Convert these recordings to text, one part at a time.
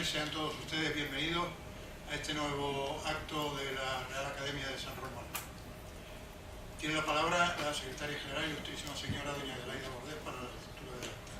tardes, sean todos ustedes bienvenidos a este nuevo acto de la Real Academia de San Román. Tiene la palabra la Secretaria General, ilustrísima señora doña Adelaida Bordés, para la lectura del acta.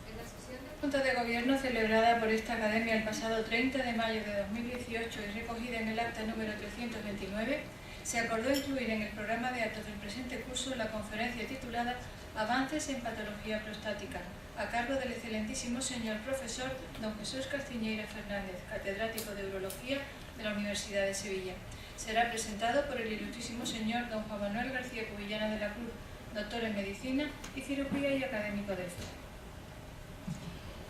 En la sesión de Junta de Gobierno celebrada por esta Academia el pasado 30 de mayo de 2018 y recogida en el acta número 329, se acordó incluir en el programa de actos del presente curso la conferencia titulada Avances en Patología Prostática, a cargo del excelentísimo señor profesor don Jesús Castiñeira Fernández, catedrático de Urología de la Universidad de Sevilla. Será presentado por el ilustrísimo señor don Juan Manuel García Cubillana de la Cruz, doctor en Medicina y Cirugía y académico de esto.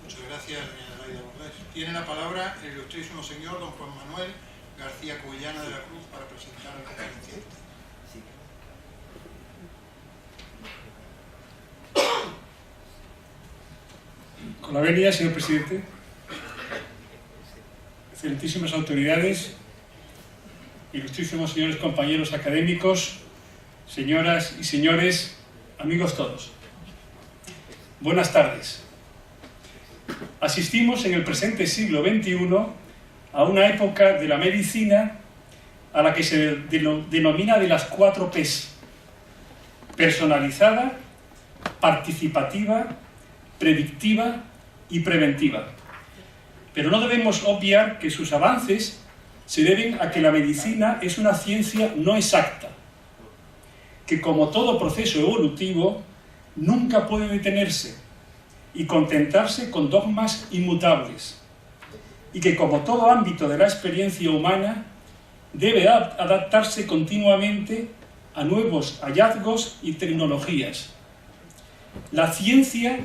Muchas gracias, doña Adelaida Bordés. Tiene la palabra el ilustrísimo señor don Juan Manuel García Cubillana de la Cruz para presentar al conferenciante. Con la venia, señor presidente, excelentísimas autoridades, ilustrísimos señores compañeros académicos, señoras y señores, amigos todos. Buenas tardes. Asistimos en el presente siglo XXI a una época de la medicina a la que se denomina de las 4 P's: personalizada, participativa, predictiva y preventiva. Pero no debemos obviar que sus avances se deben a que la medicina es una ciencia no exacta, que como todo proceso evolutivo nunca puede detenerse y contentarse con dogmas inmutables, y que como todo ámbito de la experiencia humana debe adaptarse continuamente a nuevos hallazgos y tecnologías. La ciencia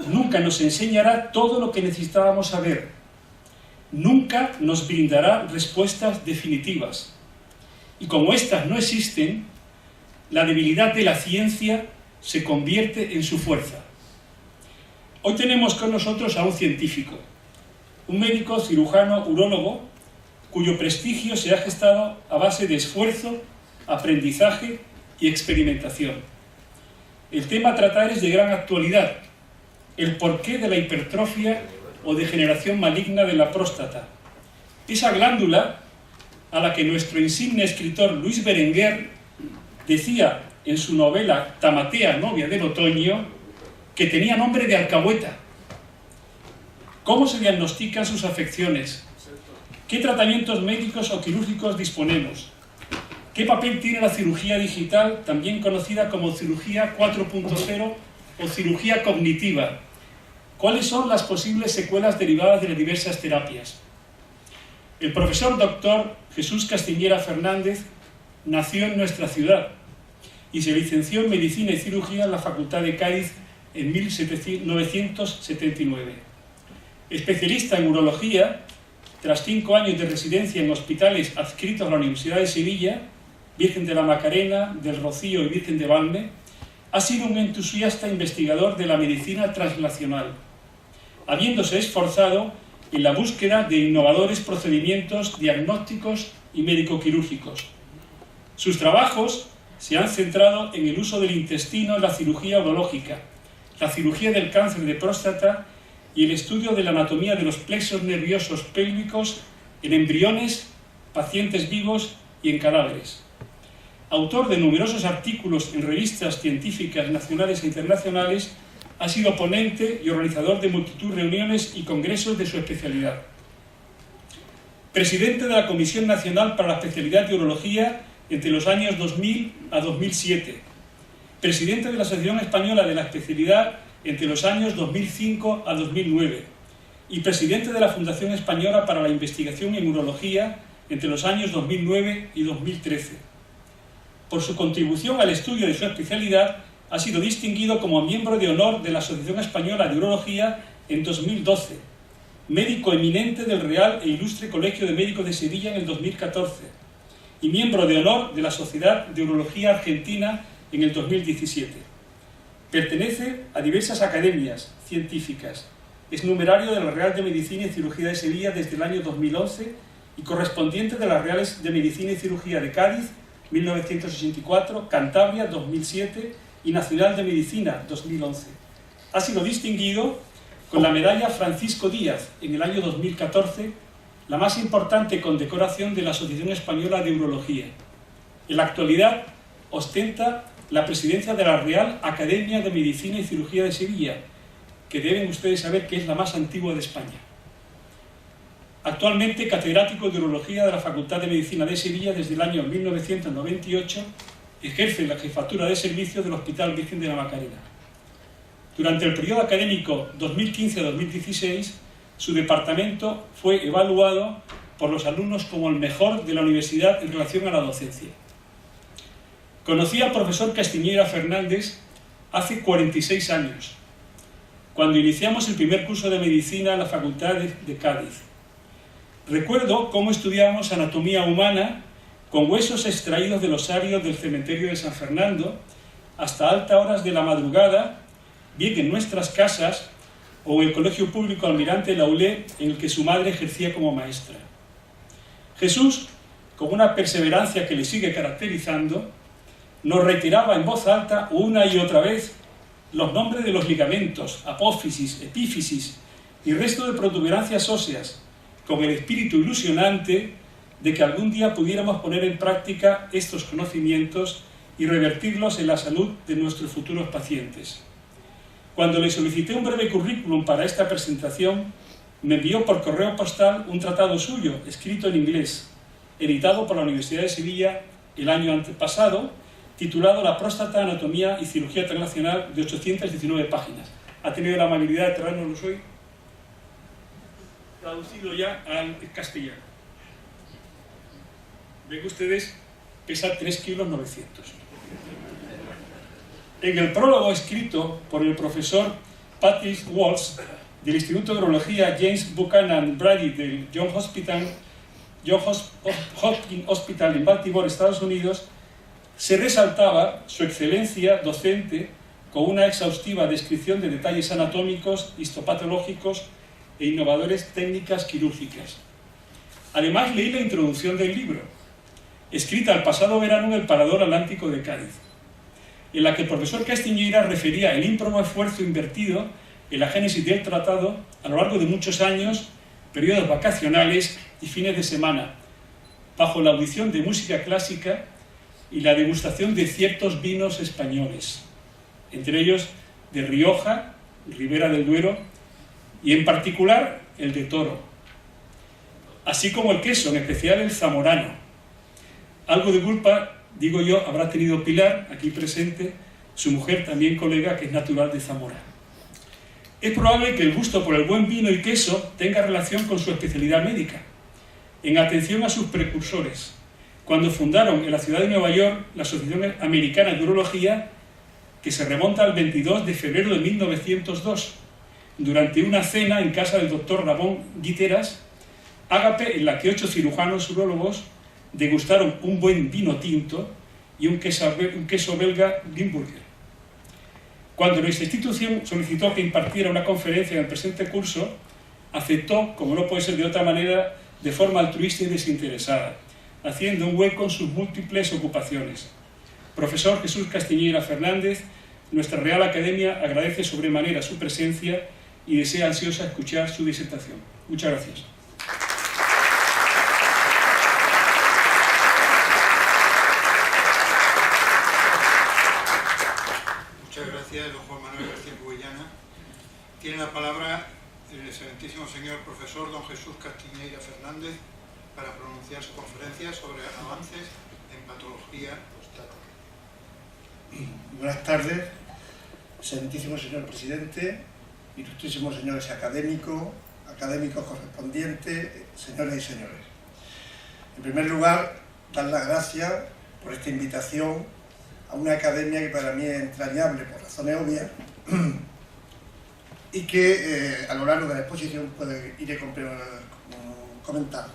nunca nos enseñará todo lo que necesitábamos saber, nunca nos brindará respuestas definitivas, y como éstas no existen, la debilidad de la ciencia se convierte en su fuerza. Hoy tenemos con nosotros a un científico, un médico cirujano urólogo, cuyo prestigio se ha gestado a base de esfuerzo, aprendizaje y experimentación. El tema a tratar es de gran actualidad: el porqué de la hipertrofia o degeneración maligna de la próstata, esa glándula a la que nuestro insigne escritor Luis Berenguer decía en su novela Tamatea, novia del otoño, que tenía nombre de alcahueta. ¿Cómo se diagnostican sus afecciones? ¿Qué tratamientos médicos o quirúrgicos disponemos? ¿Qué papel tiene la cirugía digital, también conocida como cirugía 4.0 o cirugía cognitiva? ¿Cuáles son las posibles secuelas derivadas de las diversas terapias? El profesor doctor Jesús Castiñeira Fernández nació en nuestra ciudad y se licenció en Medicina y Cirugía en la Facultad de Cádiz en 1979. Especialista en urología, tras 5 años de residencia en hospitales adscritos a la Universidad de Sevilla, Virgen de la Macarena, del Rocío y Virgen de Valme, ha sido un entusiasta investigador de la medicina translacional, habiéndose esforzado en la búsqueda de innovadores procedimientos diagnósticos y médico-quirúrgicos. Sus trabajos se han centrado en el uso del intestino en la cirugía urológica, la cirugía del cáncer de próstata y el estudio de la anatomía de los plexos nerviosos pélvicos en embriones, pacientes vivos y en cadáveres. Autor de numerosos artículos en revistas científicas nacionales e internacionales, ha sido ponente y organizador de multitud de reuniones y congresos de su especialidad. Presidente de la Comisión Nacional para la Especialidad de Urología entre los años 2000 a 2007. Presidente de la Asociación Española de la Especialidad entre los años 2005 a 2009. Y presidente de la Fundación Española para la Investigación en Urología entre los años 2009 y 2013. Por su contribución al estudio de su especialidad, ha sido distinguido como miembro de honor de la Asociación Española de Urología en 2012, médico eminente del Real e Ilustre Colegio de Médicos de Sevilla en el 2014 y miembro de honor de la Sociedad de Urología Argentina en el 2017. Pertenece a diversas academias científicas, es numerario de la Real de Medicina y Cirugía de Sevilla desde el año 2011 y correspondiente de las Reales de Medicina y Cirugía de Cádiz, 1984, Cantabria 2007 y Nacional de Medicina 2011. Ha sido distinguido con la medalla Francisco Díaz en el año 2014, la más importante condecoración de la Asociación Española de Urología. En la actualidad ostenta la presidencia de la Real Academia de Medicina y Cirugía de Sevilla, que deben ustedes saber que es la más antigua de España. Actualmente catedrático de Urología de la Facultad de Medicina de Sevilla desde el año 1998, ejerce la jefatura de servicio del Hospital Virgen de la Macarena. Durante el periodo académico 2015-2016, su departamento fue evaluado por los alumnos como el mejor de la universidad en relación a la docencia. Conocí al profesor Castiñeira Fernández hace 46 años, cuando iniciamos el primer curso de medicina en la Facultad de Cádiz. Recuerdo cómo estudiábamos anatomía humana con huesos extraídos del osario del cementerio de San Fernando hasta altas horas de la madrugada, bien en nuestras casas o en el Colegio Público Almirante Laulé, en el que su madre ejercía como maestra. Jesús, con una perseverancia que le sigue caracterizando, nos reiteraba en voz alta una y otra vez los nombres de los ligamentos, apófisis, epífisis y resto de protuberancias óseas, con el espíritu ilusionante de que algún día pudiéramos poner en práctica estos conocimientos y revertirlos en la salud de nuestros futuros pacientes. Cuando le solicité un breve currículum para esta presentación, me envió por correo postal un tratado suyo, escrito en inglés, editado por la Universidad de Sevilla el año antepasado, titulado La próstata, anatomía y cirugía transnacional, de 819 páginas. ¿Ha tenido la amabilidad de traernos hoy? Traducido ya al castellano. Ven ustedes, pesa 3,9 kilos. En el prólogo escrito por el profesor Patrick Walsh del Instituto de Urología James Buchanan Brady del Johns Hopkins Hospital en Baltimore, Estados Unidos, se resaltaba su excelencia docente con una exhaustiva descripción de detalles anatómicos, histopatológicos e innovadoras técnicas quirúrgicas. Además, leí la introducción del libro, escrita el pasado verano en el Parador Atlántico de Cádiz, en la que el profesor Castiñeira refería el ímprobo esfuerzo invertido en la génesis del tratado a lo largo de muchos años, periodos vacacionales y fines de semana, bajo la audición de música clásica y la degustación de ciertos vinos españoles, entre ellos de Rioja, Ribera del Duero y en particular el de Toro, así como el queso, en especial el zamorano. Algo de culpa, digo yo, habrá tenido Pilar, aquí presente, su mujer, también colega, que es natural de Zamora. Es probable que el gusto por el buen vino y queso tenga relación con su especialidad médica, en atención a sus precursores, cuando fundaron en la ciudad de Nueva York la Asociación Americana de Urología, que se remonta al 22 de febrero de 1902, durante una cena en casa del doctor Ramón Guiteras, ágape en la que 8 cirujanos urólogos degustaron un buen vino tinto y un queso belga Limburger. Cuando nuestra institución solicitó que impartiera una conferencia en el presente curso, aceptó, como no puede ser de otra manera, de forma altruista y desinteresada, haciendo un hueco en sus múltiples ocupaciones. Profesor Jesús Castiñeira Fernández, nuestra Real Academia agradece sobremanera su presencia y desea ansiosa escuchar su disertación. Muchas gracias. Muchas gracias, don Juan Manuel García Cubillana. Tiene la palabra el excelentísimo señor profesor don Jesús Castiñeira Fernández para pronunciar su conferencia sobre avances en patología prostática. Buenas tardes, excelentísimo señor presidente, ilustrísimos señores académicos correspondientes, señoras y señores. En primer lugar, dar las gracias por esta invitación a una academia que para mí es entrañable por razones obvias y que a lo largo de la exposición iré comentando.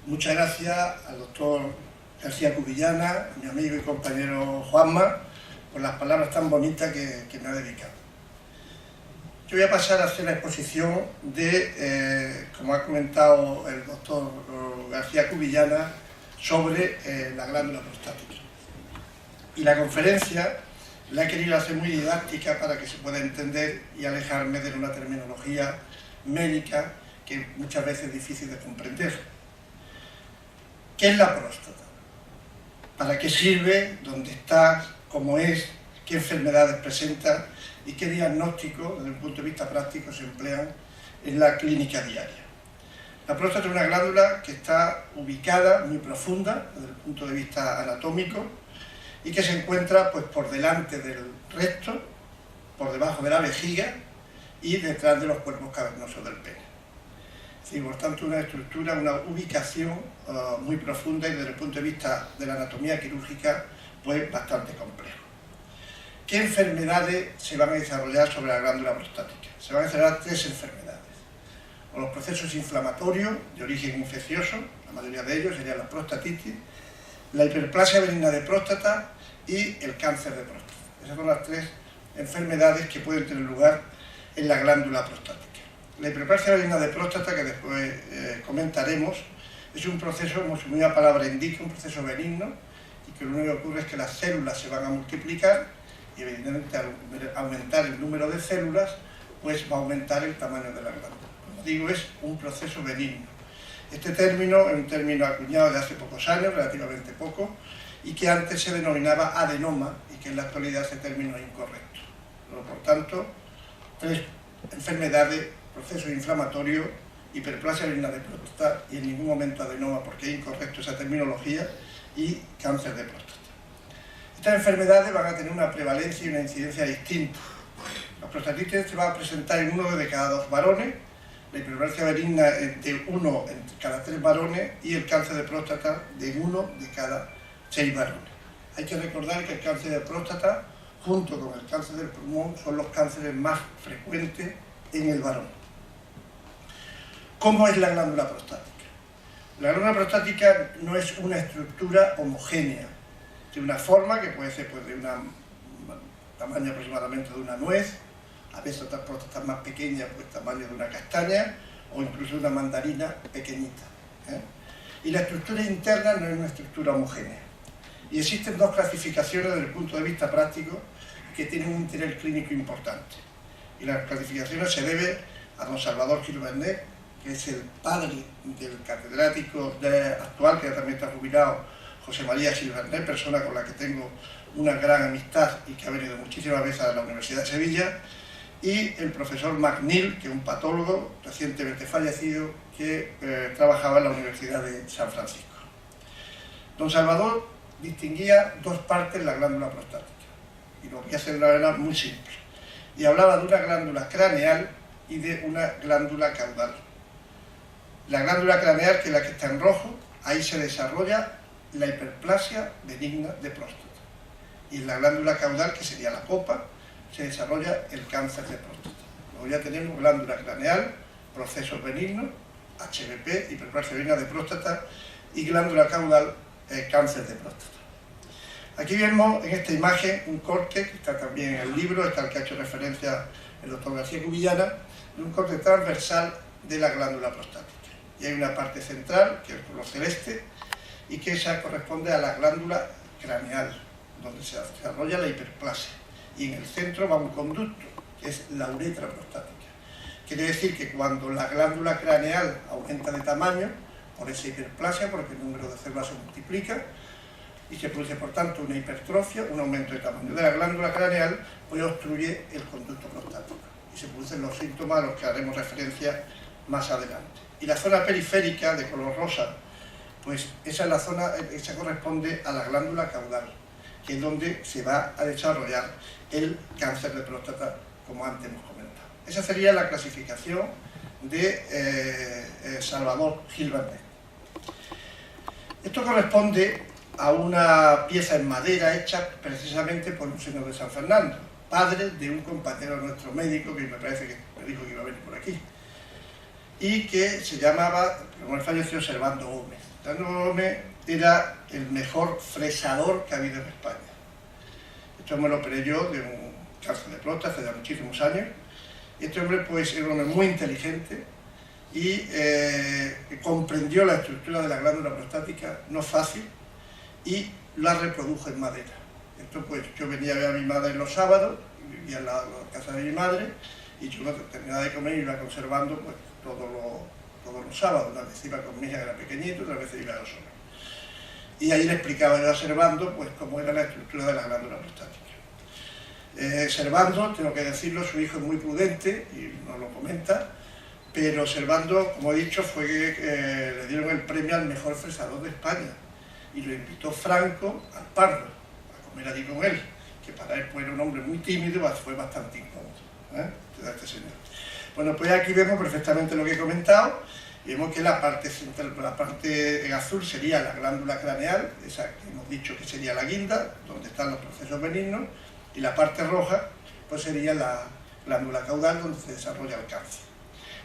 Muchas gracias al doctor García Cubillana, mi amigo y compañero Juanma, por las palabras tan bonitas que me ha dedicado. Yo voy a pasar a hacer la exposición de, como ha comentado el doctor García Cubillana, sobre la glándula prostática. Y la conferencia la he querido hacer muy didáctica para que se pueda entender y alejarme de una terminología médica que muchas veces es difícil de comprender. ¿Qué es la próstata? ¿Para qué sirve? ¿Dónde está? ¿Cómo es? ¿Qué enfermedades presenta? ¿Y qué diagnósticos, desde un punto de vista práctico, se emplean en la clínica diaria? La próstata es una glándula que está ubicada muy profunda desde el punto de vista anatómico y que se encuentra pues, por delante del recto, por debajo de la vejiga y detrás de los cuerpos cavernosos del pene. Es decir, por tanto, una estructura, una ubicación muy profunda y desde el punto de vista de la anatomía quirúrgica, pues bastante complejo. ¿Qué enfermedades se van a desarrollar sobre la glándula prostática? Se van a desarrollar 3 enfermedades. O los procesos inflamatorios de origen infeccioso, la mayoría de ellos serían la prostatitis, la hiperplasia benigna de próstata y el cáncer de próstata. Esas son las 3 enfermedades que pueden tener lugar en la glándula prostática. La hiperplasia benigna de próstata, que después comentaremos, es un proceso, como su misma palabra indica, un proceso benigno, y que lo único que ocurre es que las células se van a multiplicar y evidentemente al aumentar el número de células, pues va a aumentar el tamaño de la glándula. Como digo, es un proceso benigno. Este término es un término acuñado de hace pocos años, relativamente poco, y que antes se denominaba adenoma, y que en la actualidad ese término es incorrecto. Por tanto, 3 enfermedades, proceso inflamatorio, hiperplasia benigna de próstata y en ningún momento adenoma, porque es incorrecto esa terminología, y cáncer de próstata. Estas enfermedades van a tener una prevalencia y una incidencia distinta. La prostatitis se va a presentar en 1 de cada 2 varones, la hiperplasia benigna de 1 en cada 3 varones y el cáncer de próstata de 1 de cada 6 varones. Hay que recordar que el cáncer de próstata, junto con el cáncer del pulmón, son los cánceres más frecuentes en el varón. ¿Cómo es la glándula prostática? La glándula prostática no es una estructura homogénea, de una forma que puede ser pues, de un tamaño aproximadamente de una nuez, a veces otras próstatas más pequeñas, pues tamaño de una castaña, o incluso una mandarina pequeñita. Y la estructura interna no es una estructura homogénea. Y existen 2 clasificaciones desde el punto de vista práctico que tienen un interés clínico importante. Y las clasificaciones se deben a don Salvador Gil Vernet, que es el padre del catedrático actual, que también está jubilado, José María Gil Vernet, persona con la que tengo una gran amistad y que ha venido muchísimas veces a la Universidad de Sevilla, y el profesor McNeil, que es un patólogo recientemente fallecido, que trabajaba en la Universidad de San Francisco. Don Salvador distinguía 2 partes de la glándula prostática, y lo voy a hacer de una manera muy simple. Y hablaba de una glándula craneal y de una glándula caudal. La glándula craneal, que es la que está en rojo, ahí se desarrolla la hiperplasia benigna de próstata. Y en la glándula caudal, que sería la copa, se desarrolla el cáncer de próstata. Luego ya tenemos glándula craneal, procesos benignos, HBP, hiperplasia benigna de próstata, y glándula caudal, cáncer de próstata. Aquí vemos en esta imagen un corte, que está también en el libro, está el que ha hecho referencia el doctor García Cubillana, de un corte transversal de la glándula prostática. Y hay una parte central, que es el color celeste, y que esa corresponde a la glándula craneal, donde se desarrolla la hiperplasia. Y en el centro va un conducto, que es la uretra prostática. Quiere decir que cuando la glándula craneal aumenta de tamaño, por esa hiperplasia, porque el número de células se multiplica, y se produce por tanto una hipertrofia, un aumento de tamaño de la glándula craneal, pues obstruye el conducto prostático. Y se producen los síntomas a los que haremos referencia más adelante. Y la zona periférica, de color rosa, pues esa es la zona, esa corresponde a la glándula caudal, que es donde se va a desarrollar el cáncer de próstata, como antes hemos comentado. Esa sería la clasificación de Salvador Gil Vernet. Esto corresponde a una pieza en madera hecha precisamente por un señor de San Fernando, padre de un compañero nuestro médico, que me parece que me dijo que iba a venir por aquí, y que se llamaba, como él falleció, Servando Gómez. Servando Gómez era el mejor fresador que ha habido en España. Esto me lo operé yo de un cáncer de próstata hace ya muchísimos años. Este hombre pues era un hombre muy inteligente y comprendió la estructura de la glándula prostática, no fácil, y la reprodujo en madera. Esto pues yo venía a ver a mi madre los sábados, vivía en la casa de mi madre, y yo cuando terminaba de comer iba conservando pues todos los sábados. Una vez iba con mi hija que era pequeñito, otra vez iba yo solo. Y ahí le explicaba yo a Servando pues cómo era la estructura de la glándula prostática. Servando, tengo que decirlo, su hijo es muy prudente y nos lo comenta, pero Servando, como he dicho, fue que le dieron el premio al mejor fresador de España y lo invitó Franco al Pardo a comer allí con él, que para él pues, era un hombre muy tímido, fue bastante incómodo, este señor. Bueno, pues aquí vemos perfectamente lo que he comentado. Vemos que la parte central, la parte en azul sería la glándula craneal, esa que hemos dicho que sería la guinda, donde están los procesos benignos, y la parte roja pues sería la glándula caudal, donde se desarrolla el cáncer.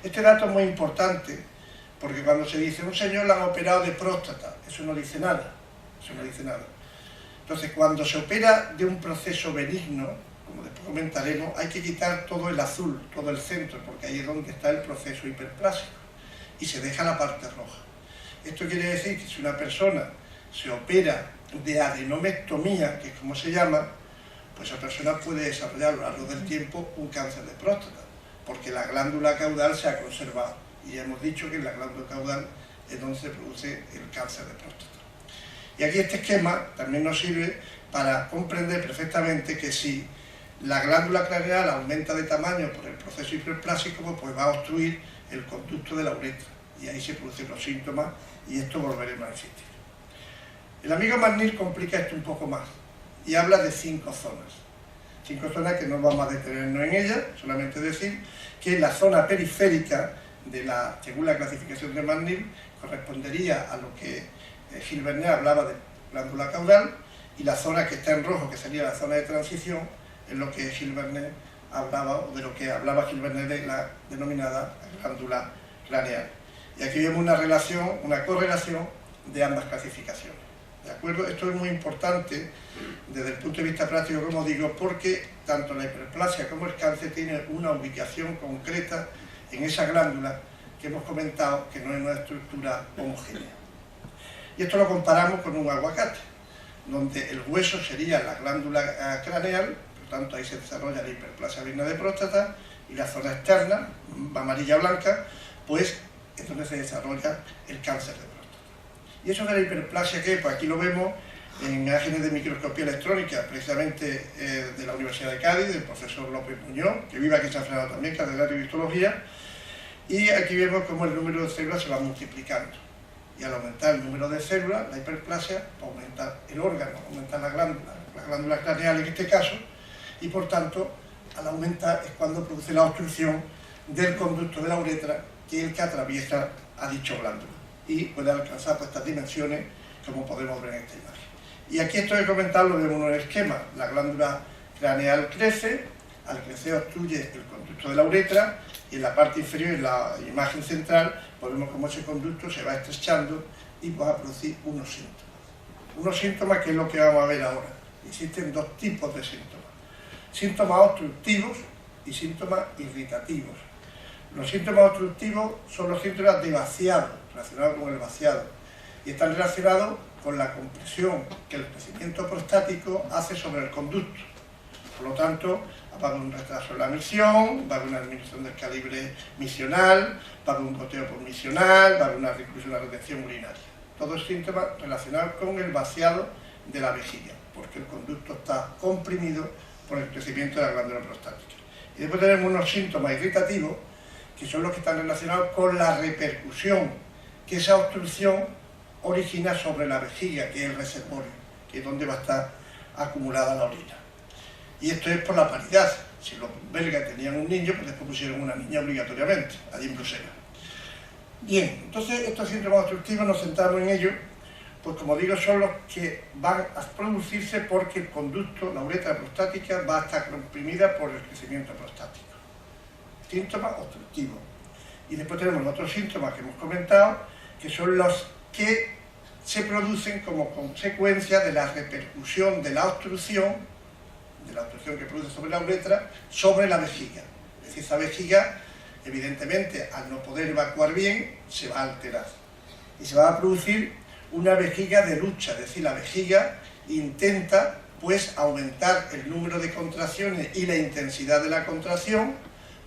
Este dato es muy importante porque cuando se dice un señor le han operado de próstata, eso no dice nada, eso no dice nada. Entonces, cuando se opera de un proceso benigno, como después comentaremos, hay que quitar todo el azul, todo el centro, porque ahí es donde está el proceso hiperplásico, y se deja la parte roja. Esto quiere decir que si una persona se opera de adenomectomía, que es como se llama, pues esa persona puede desarrollar a lo largo del tiempo un cáncer de próstata, porque la glándula caudal se ha conservado, y hemos dicho que en la glándula caudal es donde se produce el cáncer de próstata. Y aquí este esquema también nos sirve para comprender perfectamente que si la glándula craneal aumenta de tamaño por el proceso hiperplásico, pues va a obstruir el conducto de la uretra, y ahí se producen los síntomas, y esto volveremos a existir. El amigo McNeil complica esto un poco más, y habla de 5 zonas. 5 zonas que no vamos a detenernos en ellas, solamente decir que la zona periférica, según la clasificación de McNeil, correspondería a lo que Gilles Vernet hablaba de glándula caudal, y la zona que está en rojo, que sería la zona de transición, es lo que Gilles Vernet hablaba, o de lo que hablaba Gilles Vernet de la denominada glándula craneal. Y aquí vemos una relación, una correlación de ambas clasificaciones. ¿De acuerdo? Esto es muy importante desde el punto de vista práctico, como digo, porque tanto la hiperplasia como el cáncer tienen una ubicación concreta en esa glándula que hemos comentado que no es una estructura homogénea. Y esto lo comparamos con un aguacate, donde el hueso sería la glándula craneal, por tanto ahí se desarrolla la hiperplasia benigna de próstata, y la zona externa, amarilla-blanca, pues es donde se desarrolla el cáncer de próstata. Y eso de la hiperplasia, ¿qué? Pues aquí lo vemos en imágenes de microscopía electrónica, precisamente de la Universidad de Cádiz, del profesor López Muñoz, que vive aquí en San Fernando también, catedrático de histología, y aquí vemos cómo el número de células se va multiplicando. Y al aumentar el número de células, la hiperplasia, aumenta el órgano, aumenta la glándula craneal en este caso, y por tanto, al aumentar es cuando produce la obstrucción del conducto de la uretra, que es el que atraviesa a dicho glándula, y puede alcanzar pues, estas dimensiones, como podemos ver en esta imagen. Y aquí esto de comentar lo vemos en el esquema. La glándula craneal crece, al crecer obstruye el conducto de la uretra, y en la parte inferior, en la imagen central, pues vemos cómo ese conducto se va estrechando y va a producir unos síntomas. Unos síntomas que es lo que vamos a ver ahora. Existen 2 tipos de síntomas. Síntomas obstructivos y síntomas irritativos. Los síntomas obstructivos son los síntomas de vaciado, relacionados con el vaciado, y están relacionados con la compresión que el crecimiento prostático hace sobre el conducto. Por lo tanto, va a haber un retraso en la misión, va a haber una disminución del calibre misional, va a haber un goteo posmisional, va a haber incluso una retención urinaria. Todos síntomas relacionados con el vaciado de la vejiga, porque el conducto está comprimido por el crecimiento de la glándula prostática. Y después tenemos unos síntomas irritativos, que son los que están relacionados con la repercusión que esa obstrucción origina sobre la vejiga, que es el reservorio, que es donde va a estar acumulada la orina. Y esto es por la paridad. Si los belgas tenían un niño, pues después pusieron una niña obligatoriamente, allí en Bruselas. Bien, entonces estos síntomas obstructivos nos centramos en ellos, pues como digo, son los que van a producirse porque el conducto, la uretra prostática, va a estar comprimida por el crecimiento prostático. Síntomas obstructivos. Y después tenemos los otros síntomas que hemos comentado, que son los que se producen como consecuencia de la repercusión de la obstrucción que produce sobre la uretra, sobre la vejiga. Es decir, esa vejiga evidentemente, al no poder evacuar bien, se va a alterar. Y se va a producir una vejiga de lucha, es decir, la vejiga intenta pues aumentar el número de contracciones y la intensidad de la contracción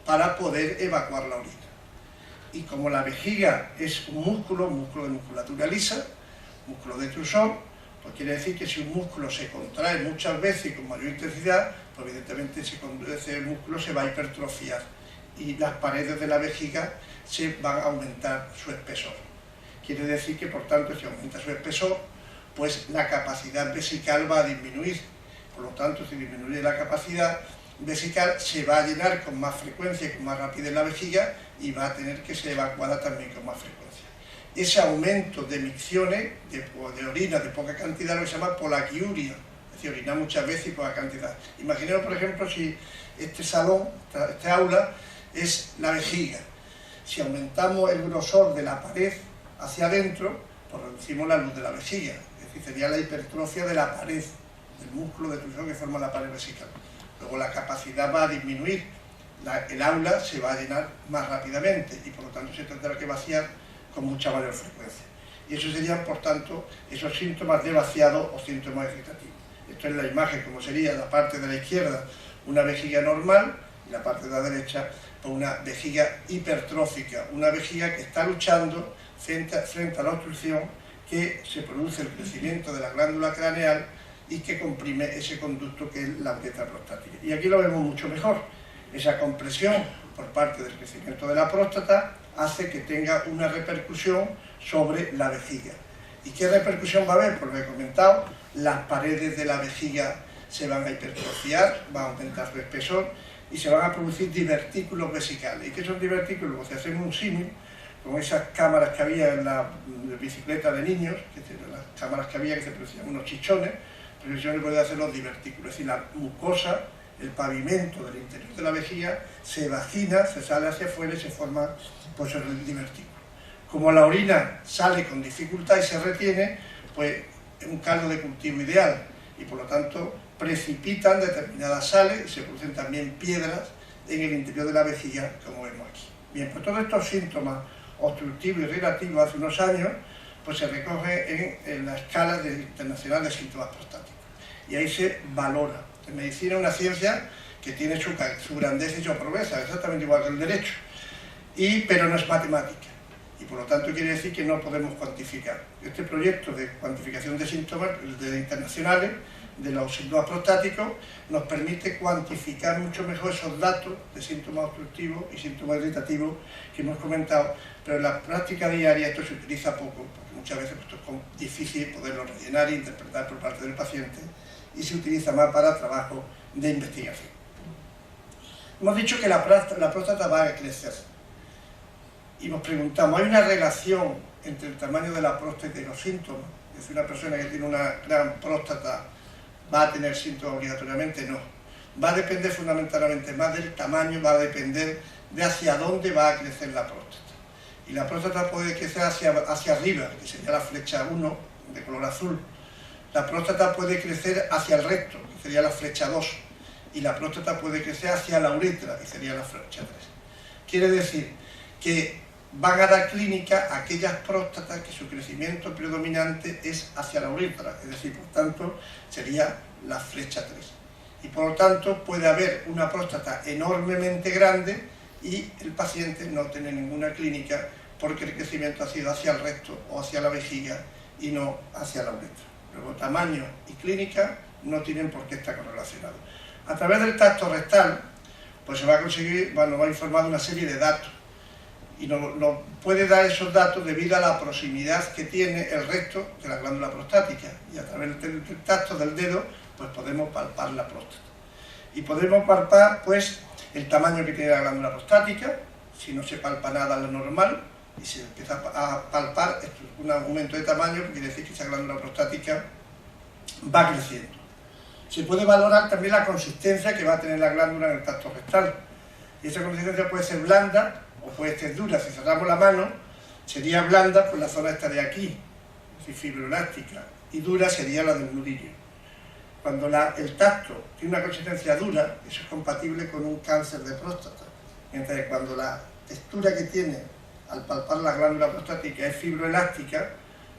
para poder evacuar la orina. Y como la vejiga es un músculo de musculatura lisa, músculo detrusor, pues quiere decir que si un músculo se contrae muchas veces y con mayor intensidad, pues evidentemente ese músculo se va a hipertrofiar y las paredes de la vejiga se van a aumentar su espesor. Quiere decir que, por tanto, si aumenta su espesor, pues la capacidad vesical va a disminuir. Por lo tanto, si disminuye la capacidad vesical, se va a llenar con más frecuencia y con más rapidez la vejiga y va a tener que ser evacuada también con más frecuencia. Ese aumento de micciones, de orina de poca cantidad, lo que se llama polaquiuria, es decir, orinar muchas veces y poca cantidad. Imaginemos, por ejemplo, si este salón, este aula, es la vejiga. Si aumentamos el grosor de la pared hacia adentro, pues reducimos la luz de la vejiga, es decir, sería la hipertrofia de la pared, del músculo detrusor que forma la pared vesical. Luego la capacidad va a disminuir, el aula se va a llenar más rápidamente y por lo tanto se tendrá que vaciar con mucha mayor frecuencia. Y esos serían, por tanto, esos síntomas de vaciado o síntomas vegetativos. Esto es la imagen, como sería la parte de la izquierda una vejiga normal y la parte de la derecha pues una vejiga hipertrófica, una vejiga que está luchando frente a la obstrucción que se produce el crecimiento de la glándula craneal y que comprime ese conducto que es la uretra prostática. Y aquí lo vemos mucho mejor. Esa compresión por parte del crecimiento de la próstata hace que tenga una repercusión sobre la vejiga. ¿Y qué repercusión va a haber? Pues lo he comentado, las paredes de la vejiga se van a hipertrofiar, va a aumentar su espesor y se van a producir divertículos vesicales. ¿Y qué son divertículos? Pues si hacemos un símil con esas cámaras que había en la bicicleta de niños, las cámaras que había que se producían unos chichones, pero yo le puedo hacer los divertículos, es decir, la mucosa, el pavimento del interior de la vejiga se vagina, se sale hacia afuera y se forma pues el divertículo. Como la orina sale con dificultad y se retiene, pues es un caldo de cultivo ideal y por lo tanto precipitan determinadas sales y se producen también piedras en el interior de la vejiga, como vemos aquí. Bien, pues todos estos síntomas obstructivos y relativos hace unos años pues se recoge en la escala internacional de síntomas prostáticos y ahí se valora. En medicina es una ciencia que tiene su grandeza y su pobreza, exactamente igual que el derecho, pero no es matemática y por lo tanto quiere decir que no podemos cuantificar. Este proyecto de cuantificación de síntomas internacionales de los síntomas prostáticos nos permite cuantificar mucho mejor esos datos de síntomas obstructivos y síntomas irritativos que hemos comentado, pero en la práctica diaria esto se utiliza poco, porque muchas veces esto es difícil poderlo rellenar e interpretar por parte del paciente y se utiliza más para trabajo de investigación. Hemos dicho que la próstata va a crecer y nos preguntamos, ¿hay una relación entre el tamaño de la próstata y los síntomas? Es decir, una persona que tiene una gran próstata ¿va a tener síntomas obligatoriamente? No. Va a depender fundamentalmente más del tamaño, va a depender de hacia dónde va a crecer la próstata. Y la próstata puede crecer hacia arriba, que sería la flecha 1 de color azul. La próstata puede crecer hacia el recto, que sería la flecha 2. Y la próstata puede crecer hacia la uretra, que sería la flecha 3. Quiere decir que van a dar clínica a aquellas próstatas que su crecimiento predominante es hacia la uretra, es decir, por tanto, sería la flecha 3. Y por lo tanto puede haber una próstata enormemente grande y el paciente no tiene ninguna clínica porque el crecimiento ha sido hacia el recto o hacia la vejiga y no hacia la uretra. Luego, tamaño y clínica no tienen por qué estar correlacionados. A través del tacto rectal, pues se va a conseguir, nos va a informar de una serie de datos. Y nos puede dar esos datos debido a la proximidad que tiene el recto de la glándula prostática. Y a través del tacto del dedo, pues podemos palpar la próstata. Y podemos palpar, pues, el tamaño que tiene la glándula prostática, si no se palpa nada lo normal, y se empieza a palpar un aumento de tamaño, quiere decir que esa glándula prostática va creciendo. Se puede valorar también la consistencia que va a tener la glándula en el tacto rectal. Y esa consistencia puede ser blanda o puede ser dura. Si cerramos la mano, sería blanda por la zona esta de aquí, es decir, fibroelástica, y dura sería la del nudillo. Cuando el tacto tiene una consistencia dura, eso es compatible con un cáncer de próstata, mientras que cuando textura que tiene al palpar la glándula prostática es fibroelástica,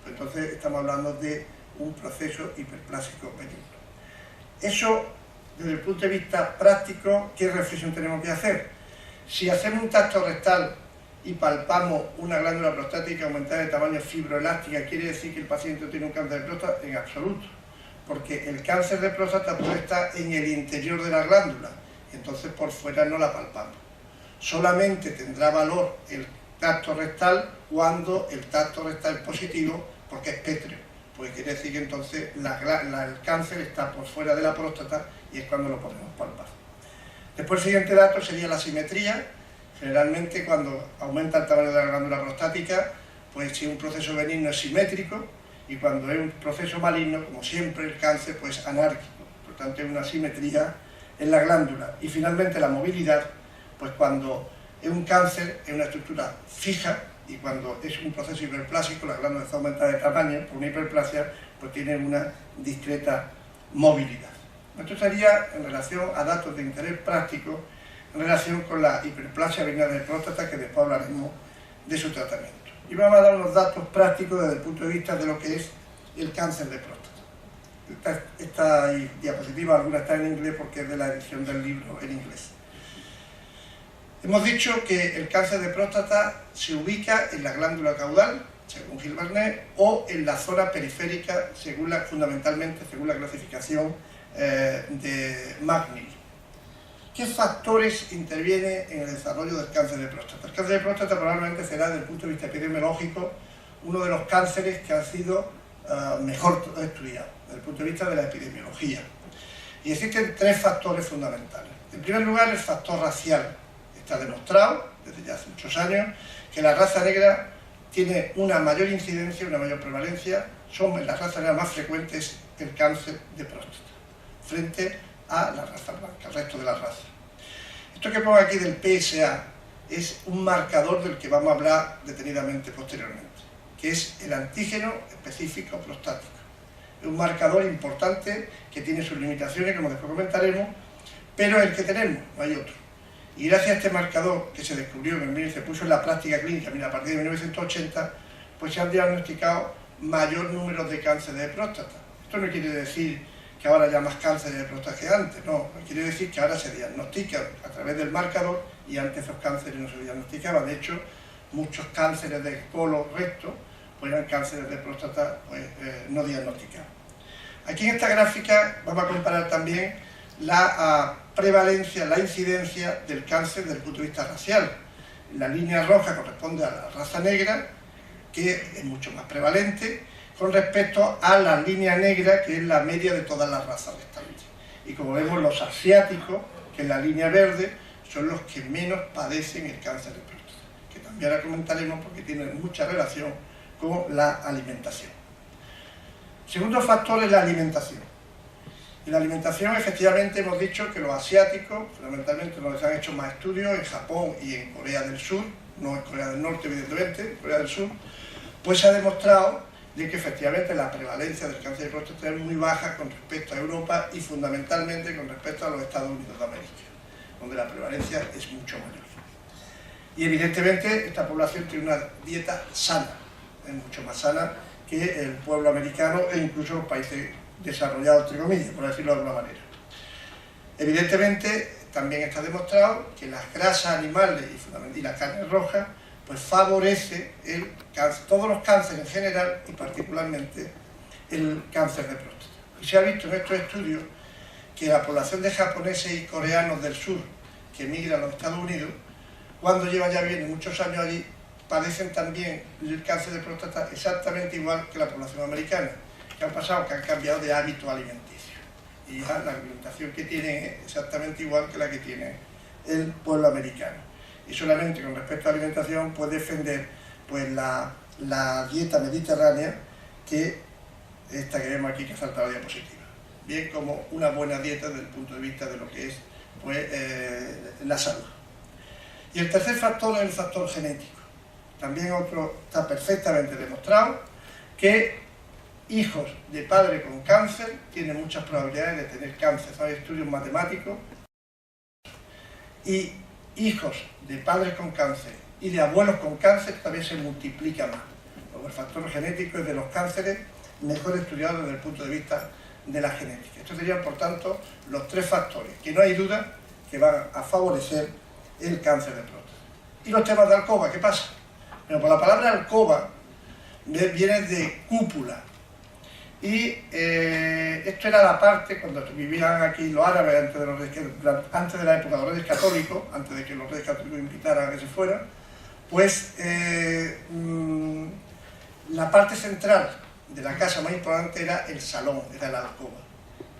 pues entonces estamos hablando de un proceso hiperplásico benigno. Eso, desde el punto de vista práctico, ¿qué reflexión tenemos que hacer? Si hacemos un tacto rectal y palpamos una glándula prostática aumentada de tamaño fibroelástica, ¿quiere decir que el paciente tiene un cáncer de próstata? En absoluto, porque el cáncer de próstata puede estar en el interior de la glándula, entonces por fuera no la palpamos. Solamente tendrá valor el tacto rectal cuando el tacto rectal es positivo, porque es pétreo, pues quiere decir que entonces el cáncer está por fuera de la próstata y es cuando lo podemos palpar. Después el siguiente dato sería la simetría. Generalmente cuando aumenta el tamaño de la glándula prostática, pues si un proceso benigno es simétrico, y cuando es un proceso maligno, como siempre el cáncer, pues anárquico. Por tanto hay una simetría en la glándula. Y finalmente la movilidad, pues cuando es un cáncer es una estructura fija, y cuando es un proceso hiperplásico, la glándula está aumentada de tamaño por una hiperplasia, pues tiene una discreta movilidad. Esto estaría en relación a datos de interés práctico en relación con la hiperplasia benigna de próstata, que después hablaremos de su tratamiento. Y vamos a dar unos datos prácticos desde el punto de vista de lo que es el cáncer de próstata. Esta diapositiva, alguna está en inglés porque es de la edición del libro en inglés. Hemos dicho que el cáncer de próstata se ubica en la glándula caudal, según Gil-Barnet, o en la zona periférica, fundamentalmente según la clasificación de McNeil. ¿Qué factores intervienen en el desarrollo del cáncer de próstata? El cáncer de próstata probablemente será, desde el punto de vista epidemiológico, uno de los cánceres que han sido mejor estudiados, desde el punto de vista de la epidemiología. Y existen tres factores fundamentales. En primer lugar, el factor racial. Está demostrado, desde ya hace muchos años, que la raza negra tiene una mayor incidencia, una mayor prevalencia, son las razas negras más frecuentes el cáncer de próstata, frente a la raza blanca, al resto de las razas. Esto que pongo aquí del PSA es un marcador del que vamos a hablar detenidamente posteriormente, que es el antígeno específico prostático. Es un marcador importante que tiene sus limitaciones, como después comentaremos, pero es el que tenemos, no hay otro. Y gracias a este marcador que se descubrió, se puso en la práctica clínica a partir de 1980, pues se han diagnosticado mayor número de cáncer de próstata. Esto no quiere decir que ahora haya más cáncer de próstata que antes, no, quiere decir que ahora se diagnostican a través del marcador y antes esos cánceres no se diagnosticaban. De hecho, muchos cánceres de colon recto pues eran cánceres de próstata no diagnosticados. Aquí en esta gráfica vamos a comparar también la prevalencia, la incidencia del cáncer desde el punto de vista racial. La línea roja corresponde a la raza negra, que es mucho más prevalente, con respecto a la línea negra, que es la media de todas las razas restantes. Y como vemos, los asiáticos, que es la línea verde, son los que menos padecen el cáncer de próstata, que también ahora comentaremos porque tiene mucha relación con la alimentación. Segundo factor es la alimentación. En la alimentación, efectivamente, hemos dicho que los asiáticos, fundamentalmente donde se han hecho más estudios, en Japón y en Corea del Sur, no en Corea del Norte, evidentemente, en Corea del Sur, pues se ha demostrado de que efectivamente la prevalencia del cáncer de próstata es muy baja con respecto a Europa y fundamentalmente con respecto a los Estados Unidos de América, donde la prevalencia es mucho mayor. Y evidentemente esta población tiene una dieta sana, es mucho más sana que el pueblo americano e incluso los países desarrollados, entre comillas, por decirlo de alguna manera. Evidentemente también está demostrado que las grasas animales y la carne roja pues favorece todos los cánceres en general y particularmente el cáncer de próstata. Y se ha visto en estos estudios que la población de japoneses y coreanos del sur que emigran a los Estados Unidos, cuando llevan ya bien muchos años allí, padecen también el cáncer de próstata exactamente igual que la población americana, que han pasado, que han cambiado de hábito alimenticio. Y ya la alimentación que tienen es exactamente igual que la que tiene el pueblo americano. Y solamente con respecto a la alimentación puede defender pues, la dieta mediterránea, que esta que vemos aquí, que ha saltado la diapositiva. Bien como una buena dieta desde el punto de vista de lo que es pues, la salud. Y el tercer factor es el factor genético. También otro está perfectamente demostrado que hijos de padre con cáncer tienen muchas probabilidades de tener cáncer. Hay estudios matemáticos y hijos de padres con cáncer y de abuelos con cáncer todavía se multiplica más. Porque el factor genético es de los cánceres mejor estudiado desde el punto de vista de la genética. Estos serían, por tanto, los 3 factores que no hay duda que van a favorecer el cáncer de próstata. Y los temas de alcoba, ¿qué pasa? Bueno, pues la palabra alcoba viene de cúpula. Y esto era la parte, cuando vivían aquí los árabes antes de la época de los reyes católicos, antes de que los reyes católicos invitaran a que se fueran, pues la parte central de la casa más importante era el salón, era la alcoba.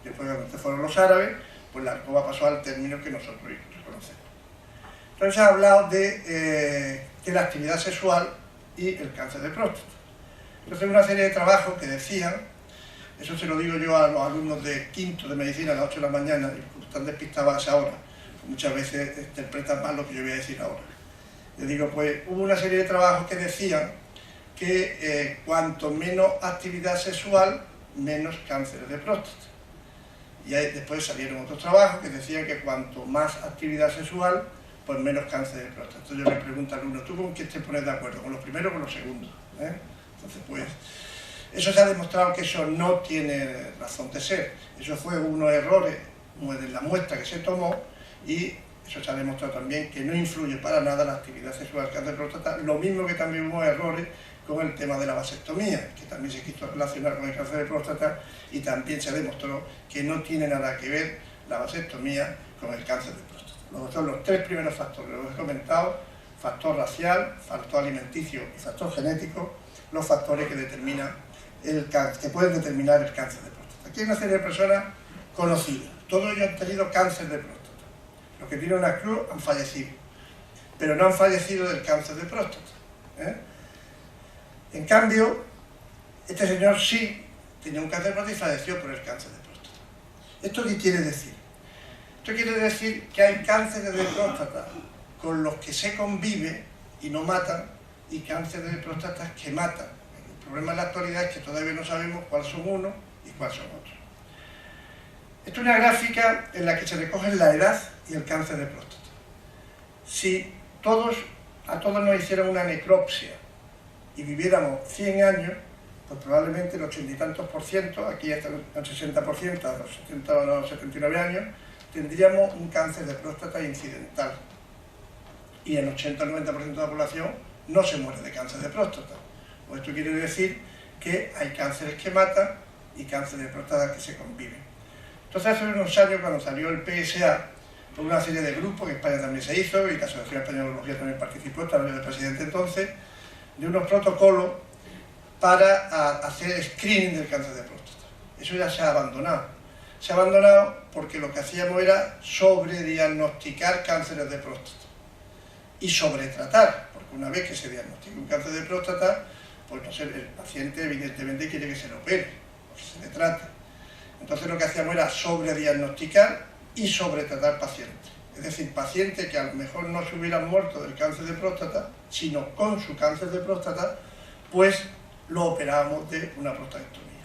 Después, cuando fueron los árabes, pues la alcoba pasó al término que nosotros conocemos. Entonces se ha hablado de la actividad sexual y el cáncer de próstata. Entonces una serie de trabajos que decían, eso se lo digo yo a los alumnos de quinto de medicina a las 8 de la mañana, y están despistados a esa hora, muchas veces interpretan mal lo que yo voy a decir ahora. Les digo, pues hubo una serie de trabajos que decían que cuanto menos actividad sexual, menos cáncer de próstata. Y ahí después salieron otros trabajos que decían que cuanto más actividad sexual, pues menos cáncer de próstata. Entonces yo me pregunto al alumno, ¿tú con qué te pones de acuerdo? ¿Con los primeros o con los segundos? Entonces, pues, eso se ha demostrado que eso no tiene razón de ser. Eso fue unos errores de la muestra que se tomó y eso se ha demostrado también que no influye para nada la actividad sexual del cáncer de próstata. Lo mismo que también hubo errores con el tema de la vasectomía, que también se quiso relacionar con el cáncer de próstata y también se demostró que no tiene nada que ver la vasectomía con el cáncer de próstata. Son los 3 primeros factores, los he comentado: factor racial, factor alimenticio y factor genético, los factores que determinan que pueden determinar el cáncer de próstata. Aquí hay una serie de personas conocidas, todos ellos han tenido cáncer de próstata. Los que tienen una cruz han fallecido, pero no han fallecido del cáncer de próstata. En cambio, este señor sí tenía un cáncer de próstata y falleció por el cáncer de próstata. ¿Esto qué quiere decir? Esto quiere decir que hay cánceres de próstata con los que se convive y no matan, y cánceres de próstata que matan. El problema en la actualidad es que todavía no sabemos cuáles son unos y cuáles son otros. Esto es una gráfica en la que se recogen la edad y el cáncer de próstata. Si a todos nos hicieran una necropsia y viviéramos 100 años, pues probablemente el 80 y tantos por ciento, aquí hasta el 60%, a los 70 o los 79 años, tendríamos un cáncer de próstata incidental. Y el 80 al 90% de la población no se muere de cáncer de próstata. Pues esto quiere decir que hay cánceres que matan y cánceres de próstata que se conviven. Entonces, hace unos años, cuando salió el PSA, por una serie de grupos, que en España también se hizo, y la Asociación Española de Urología también participó, estaba yo de presidente entonces, de unos protocolos para hacer screening del cáncer de próstata. Eso ya se ha abandonado. Se ha abandonado porque lo que hacíamos era sobrediagnosticar cánceres de próstata y sobretratar, porque una vez que se diagnostica un cáncer de próstata, pues no sé, el paciente evidentemente quiere que se le opere o que se le trate. Entonces lo que hacíamos era sobrediagnosticar y sobretratar pacientes. Es decir, pacientes que a lo mejor no se hubieran muerto del cáncer de próstata, sino con su cáncer de próstata, pues lo operábamos de una prostatectomía.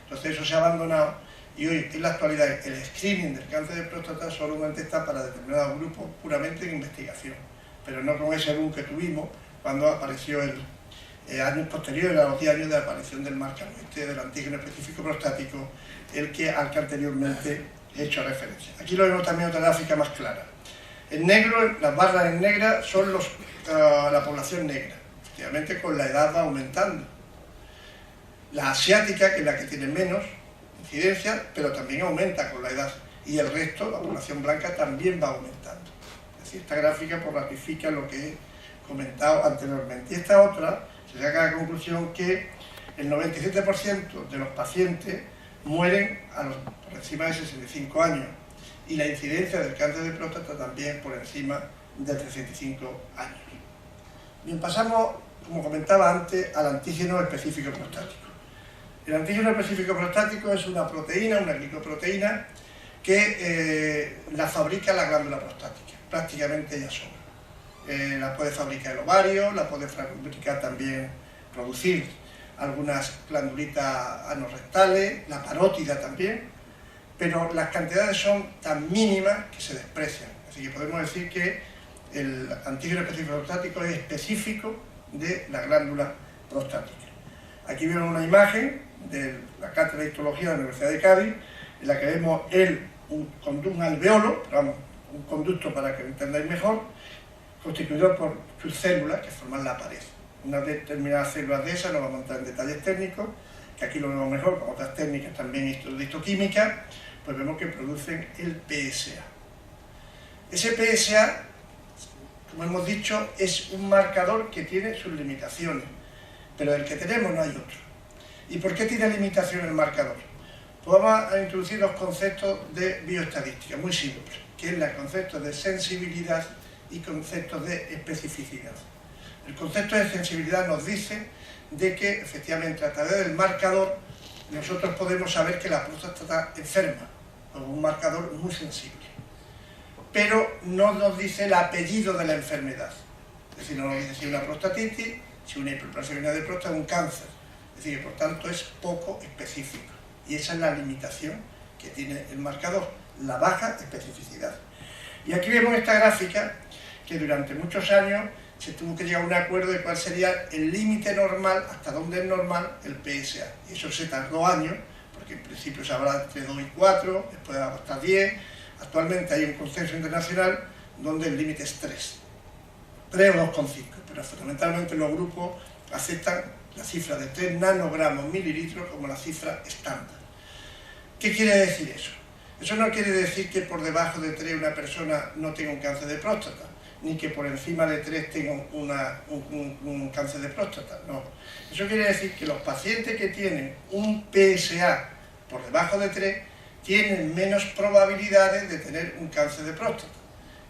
Entonces eso se ha abandonado y hoy en la actualidad el screening del cáncer de próstata solamente está para determinados grupos puramente en investigación, pero no con ese boom que tuvimos cuando apareció años posteriores a los 10 años de aparición del marcador del antígeno específico prostático, al que anteriormente he hecho referencia. Aquí lo vemos también otra gráfica más clara. En negro, las barras en negra son la población negra. Efectivamente, con la edad va aumentando. La asiática, que es la que tiene menos incidencia, pero también aumenta con la edad. Y el resto, la población blanca, también va aumentando. Es decir, esta gráfica pues, ratifica lo que he comentado anteriormente. Y esta otra, se saca la conclusión que el 97% de los pacientes mueren por encima de 65 años y la incidencia del cáncer de próstata también por encima de 65 años. Bien, pasamos, como comentaba antes, al antígeno específico prostático. El antígeno específico prostático es una proteína, una glicoproteína, que la fabrica la glándula prostática, prácticamente ella sola. La puede fabricar el ovario, la puede fabricar también, producir algunas glandulitas anorrectales, la parótida también, pero las cantidades son tan mínimas que se desprecian. Así que podemos decir que el antígeno específico prostático es específico de la glándula prostática. Aquí vemos una imagen de la cátedra de histología de la Universidad de Cádiz, en la que vemos un alveolo, vamos, un conducto para que lo entendáis mejor, constituido por sus células que forman la pared. Unas determinadas células de esas, no vamos a entrar en detalles técnicos, que aquí lo vemos mejor, con otras técnicas también de histoquímica, pues vemos que producen el PSA. Ese PSA, como hemos dicho, es un marcador que tiene sus limitaciones, pero el que tenemos no hay otro. ¿Y por qué tiene limitación el marcador? Pues vamos a introducir dos conceptos de bioestadística, muy simples, que es el concepto de sensibilidad y conceptos de especificidad. El concepto de sensibilidad nos dice de que efectivamente a través del marcador nosotros podemos saber que la próstata está enferma, como un marcador muy sensible. Pero no nos dice el apellido de la enfermedad. Es decir, no nos dice si es una prostatitis, si una hiperplasia de próstata es un cáncer. Es decir, que por tanto es poco específico. Y esa es la limitación que tiene el marcador, la baja especificidad. Y aquí vemos esta gráfica que durante muchos años se tuvo que llegar a un acuerdo de cuál sería el límite normal, hasta dónde es normal el PSA. Y eso se tardó años, porque en principio se hablaba entre 2 y 4, después hasta 10. Actualmente hay un consenso internacional donde el límite es 3 o 2,5, pero fundamentalmente los grupos aceptan la cifra de 3 nanogramos mililitros como la cifra estándar. ¿Qué quiere decir eso? Eso no quiere decir que por debajo de 3 una persona no tenga un cáncer de próstata, ni que por encima de 3 tenga un cáncer de próstata, no. Eso quiere decir que los pacientes que tienen un PSA por debajo de 3 tienen menos probabilidades de tener un cáncer de próstata,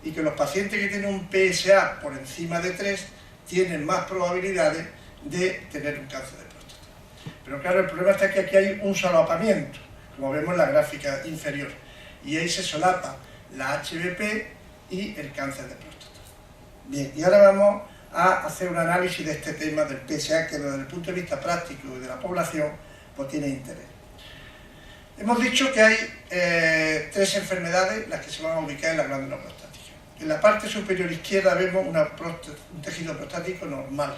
y que los pacientes que tienen un PSA por encima de 3 tienen más probabilidades de tener un cáncer de próstata. Pero claro, el problema está que aquí hay un solapamiento, como vemos en la gráfica inferior, y ahí se solapa la HBP y el cáncer de próstata. Bien, y ahora vamos a hacer un análisis de este tema del PSA, que desde el punto de vista práctico y de la población, pues tiene interés. Hemos dicho que hay 3 enfermedades las que se van a ubicar en la glándula prostática. En la parte superior izquierda vemos un tejido prostático normal,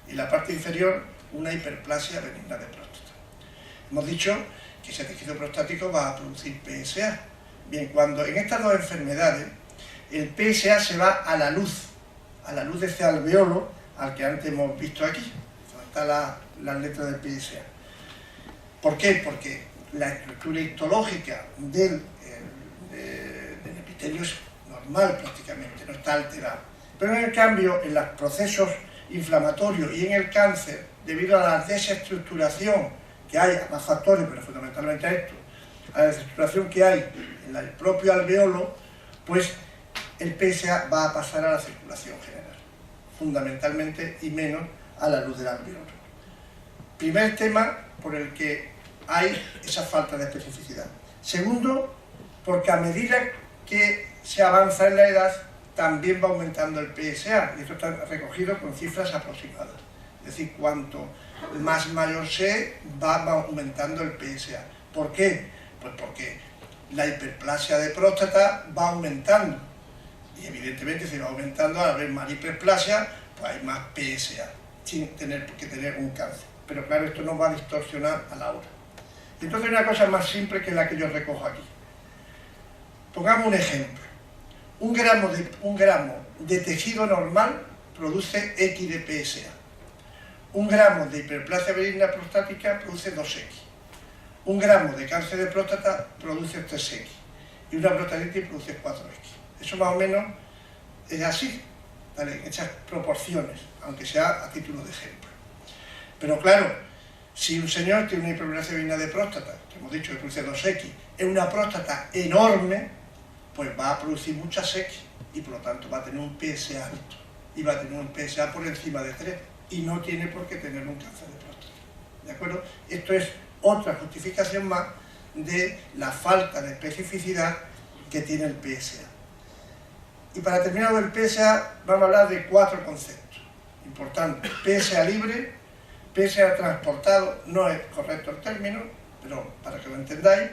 y en la parte inferior una hiperplasia benigna de próstata. Hemos dicho que ese tejido prostático va a producir PSA. Bien, cuando en estas dos enfermedades el PSA se va a la luz de este alveolo al que antes hemos visto aquí, donde está la letra del PSA. ¿Por qué? Porque la estructura histológica del epitelio es normal prácticamente, no está alterado. Pero en el cambio, en los procesos inflamatorios y en el cáncer, debido a la desestructuración que hay, a más factores, pero fundamentalmente a esto, a la desestructuración que hay en el propio alveolo, pues el PSA va a pasar a la circulación general, fundamentalmente y menos a la luz del alveolo. Primer tema por el que hay esa falta de especificidad. Segundo, porque a medida que se avanza en la edad, también va aumentando el PSA, y esto está recogido con cifras aproximadas. Es decir, cuanto más mayor se va aumentando el PSA. ¿Por qué? Pues porque la hiperplasia de próstata va aumentando, y evidentemente si va aumentando, al haber más hiperplasia, pues hay más PSA, sin tener que tener un cáncer. Pero claro, esto no va a distorsionar a la hora. Entonces una cosa más simple que la que yo recojo aquí. Pongamos un ejemplo. Un gramo de tejido normal produce X de PSA. Un gramo de hiperplasia benigna prostática produce 2X. Un gramo de cáncer de próstata produce 3X. Y una prostatitis produce 4X. Eso más o menos es así, ¿vale? En esas proporciones, aunque sea a título de ejemplo. Pero claro, si un señor tiene una hiperplasia benigna de próstata, que hemos dicho que produce 2X, es una próstata enorme, pues va a producir muchas X y por lo tanto va a tener un PSA alto y va a tener un PSA por encima de 3 y no tiene por qué tener un cáncer de próstata. ¿De acuerdo? Esto es otra justificación más de la falta de especificidad que tiene el PSA. Y para terminar del PSA vamos a hablar de 4 conceptos importantes. PSA libre, PSA transportado, no es correcto el término, pero para que lo entendáis,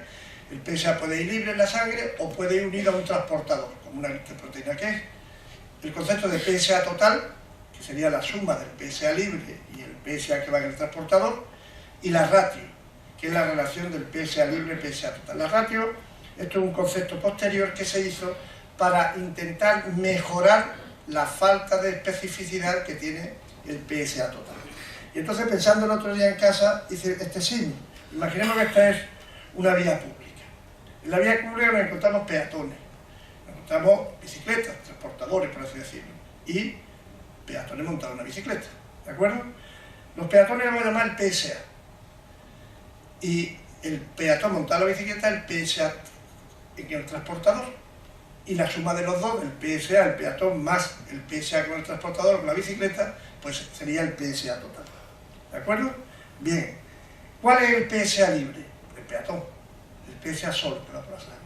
el PSA puede ir libre en la sangre o puede ir unido a un transportador, como una lipoproteína que es. el concepto de PSA total, que sería la suma del PSA libre y el PSA que va en el transportador, y la ratio, que es la relación del PSA libre y PSA total. La ratio, esto es un concepto posterior que se hizo para intentar mejorar la falta de especificidad que tiene el PSA total. Y entonces, pensando el otro día en casa, hice este símil. Imaginemos que esta es una vía pública. En la vía pública nos encontramos peatones, nos encontramos bicicletas, transportadores, por así decirlo, y peatones montados en una bicicleta, ¿de acuerdo? Los peatones los vamos a llamar el PSA, y el peatón montado en la bicicleta el PSA en el transportador, y la suma de los dos, el PSA, el peatón, más el PSA con el transportador, con la bicicleta, pues sería el PSA total, ¿de acuerdo? Bien, ¿cuál es el PSA libre? El peatón, el PSA solo, que va por la sangre.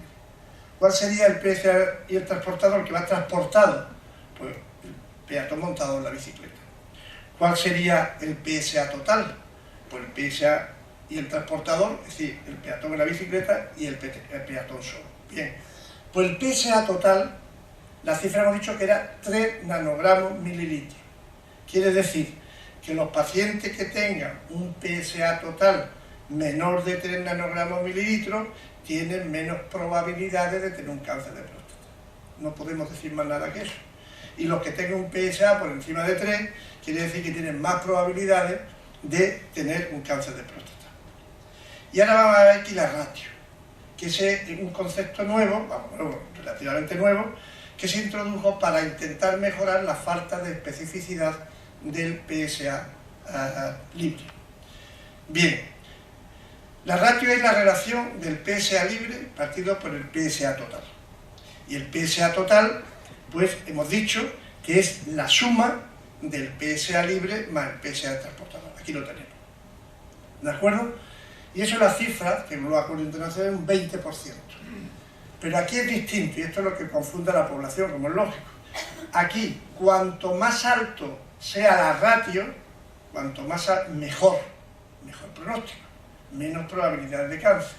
¿Cuál sería el PSA y el transportador que va transportado? Pues el peatón montado en la bicicleta. ¿Cuál sería el PSA total? Pues el PSA y el transportador, es decir, el peatón en la bicicleta y el peatón solo. Bien, pues el PSA total, la cifra hemos dicho que era 3 nanogramos mililitros. Quiere decir que los pacientes que tengan un PSA total menor de 3 nanogramos mililitros tienen menos probabilidades de tener un cáncer de próstata. No podemos decir más nada que eso. Y los que tengan un PSA por encima de 3, quiere decir que tienen más probabilidades de tener un cáncer de próstata. Y ahora vamos a ver aquí la ratio, que es un concepto nuevo, relativamente nuevo, que se introdujo para intentar mejorar la falta de especificidad del PSA libre. Bien, la ratio es la relación del PSA libre partido por el PSA total. Y el PSA total, pues hemos dicho que es la suma del PSA libre más el PSA del transportador. Aquí lo tenemos. ¿De acuerdo? Y eso es la cifra, que en los acuerdos internacionales es un 20%. Pero aquí es distinto, y esto es lo que confunde a la población, como es lógico. Aquí, cuanto más alto sea la ratio, cuanto más mejor pronóstico, menos probabilidades de cáncer.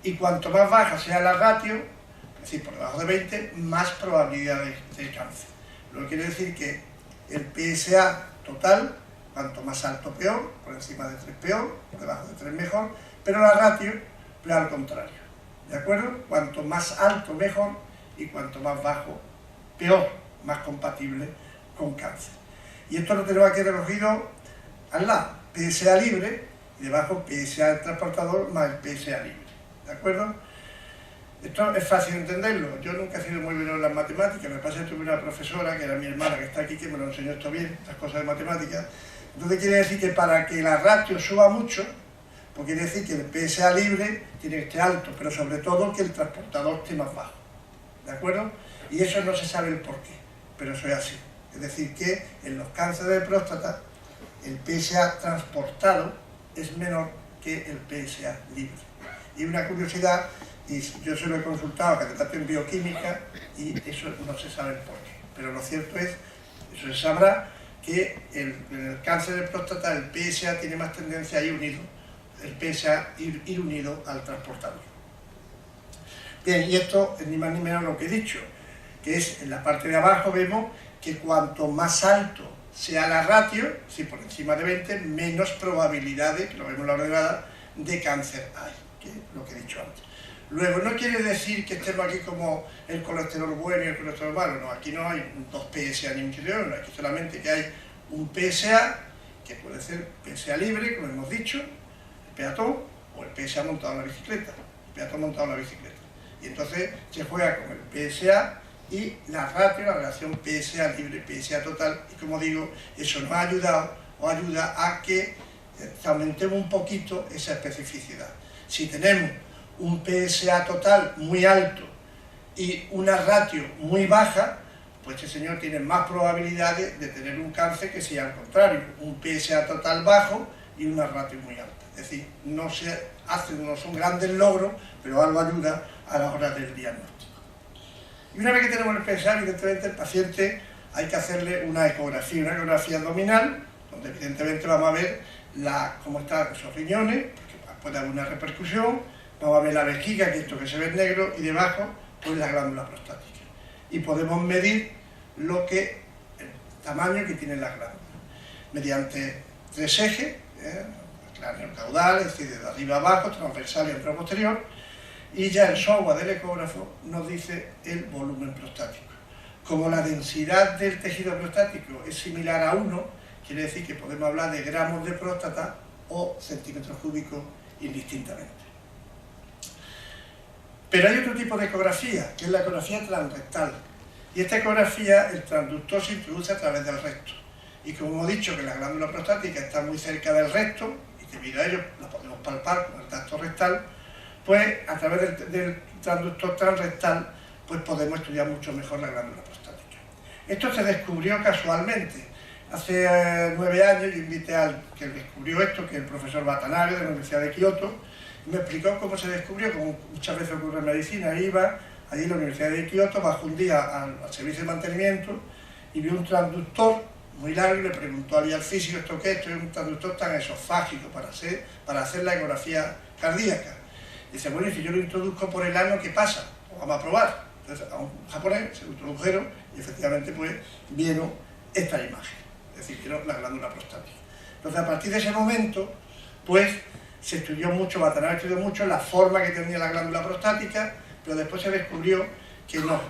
Y cuanto más baja sea la ratio, es decir, por debajo de 20, más probabilidades de cáncer. Lo que quiere decir que el PSA total, cuanto más alto peor, por encima de 3 peor, por debajo de 3 mejor, pero la ratio, pues al contrario, ¿de acuerdo? Cuanto más alto mejor y cuanto más bajo peor, más compatible con cáncer. Y esto lo tenemos aquí recogido al lado, PSA libre, y debajo PSA del transportador más el PSA libre, ¿de acuerdo? Esto es fácil de entenderlo. Yo nunca he sido muy bueno en las matemáticas, me pasa que tuve una profesora, que era mi hermana, que está aquí, que me lo enseñó esto bien, estas cosas de matemáticas. Entonces quiere decir que para que la ratio suba mucho, pues quiere decir que el PSA libre tiene que estar alto, pero sobre todo que el transportador esté más bajo, ¿de acuerdo? Y eso no se sabe el por qué, pero eso es así. Es decir, que en los cánceres de próstata, el PSA transportado es menor que el PSA libre. Y una curiosidad, y yo se lo he consultado a catedrático en bioquímica, y eso no se sabe el por qué. Pero lo cierto es, eso se sabrá, que en el cáncer de próstata el PSA tiene más tendencia a ir unido, el PSA ir unido al transportador. Bien, y esto es ni más ni menos lo que he dicho, que es en la parte de abajo vemos que cuanto más alto sea la ratio, si por encima de 20, menos probabilidades, que lo vemos en la ordenada, de cáncer hay, que es lo que he dicho antes. Luego, no quiere decir que estemos aquí como el colesterol bueno y el colesterol malo, no, aquí no hay 2 PSA ni un kilogramo, aquí solamente que hay un PSA, que puede ser PSA libre, como hemos dicho, el peatón, o el PSA montado en la bicicleta, el peatón montado en la bicicleta. Y entonces se juega con el PSA y la ratio, la relación PSA libre, PSA total, y como digo, eso nos ha ayudado, o ayuda a que aumentemos un poquito esa especificidad. Si tenemos un PSA total muy alto y una ratio muy baja, pues este señor tiene más probabilidades de tener un cáncer que si al contrario, un PSA total bajo y una ratio muy alta. Es decir, no son grandes logros, pero algo ayuda a la hora del diagnóstico. Y una vez que tenemos el PSA, evidentemente el paciente hay que hacerle una ecografía abdominal, donde evidentemente vamos a ver cómo están esos riñones, porque puede haber una repercusión. Vamos a ver la vejiga, que es esto que se ve en negro, y debajo, pues la glándula prostática. Y podemos medir el tamaño que tienen las glándulas, mediante 3 ejes, cráneo caudal, es decir, de arriba a abajo, transversal y anteroposterior, y ya el software del ecógrafo nos dice el volumen prostático. Como la densidad del tejido prostático es similar a 1, quiere decir que podemos hablar de gramos de próstata o centímetros cúbicos indistintamente. Pero hay otro tipo de ecografía, que es la ecografía transrectal. Y esta ecografía, el transductor se introduce a través del recto. Y como hemos dicho que la glándula prostática está muy cerca del recto, y debido a ello la podemos palpar con el tacto rectal, pues a través del transductor transrectal pues podemos estudiar mucho mejor la glándula prostática. Esto se descubrió casualmente. Hace 9 años yo invité al que descubrió esto, que es el profesor Watanabe de la Universidad de Kioto, y me explicó cómo se descubrió, como muchas veces ocurre en medicina. Iba allí en la Universidad de Kioto, bajó un día al servicio de mantenimiento y vio un transductor muy largo y le preguntó al físico, ¿esto qué es? Esto es un transductor tan esofágico para hacer la ecografía cardíaca. Y dice, bueno, y si yo lo introduzco por el ano, ¿qué pasa? Pues vamos a probar. Entonces a un japonés se lo introdujeron y efectivamente pues vieron esta imagen, es decir, vieron la glándula prostática. Entonces a partir de ese momento pues se estudió mucho, Watanabe estudió mucho la forma que tenía la glándula prostática, pero después se descubrió que no,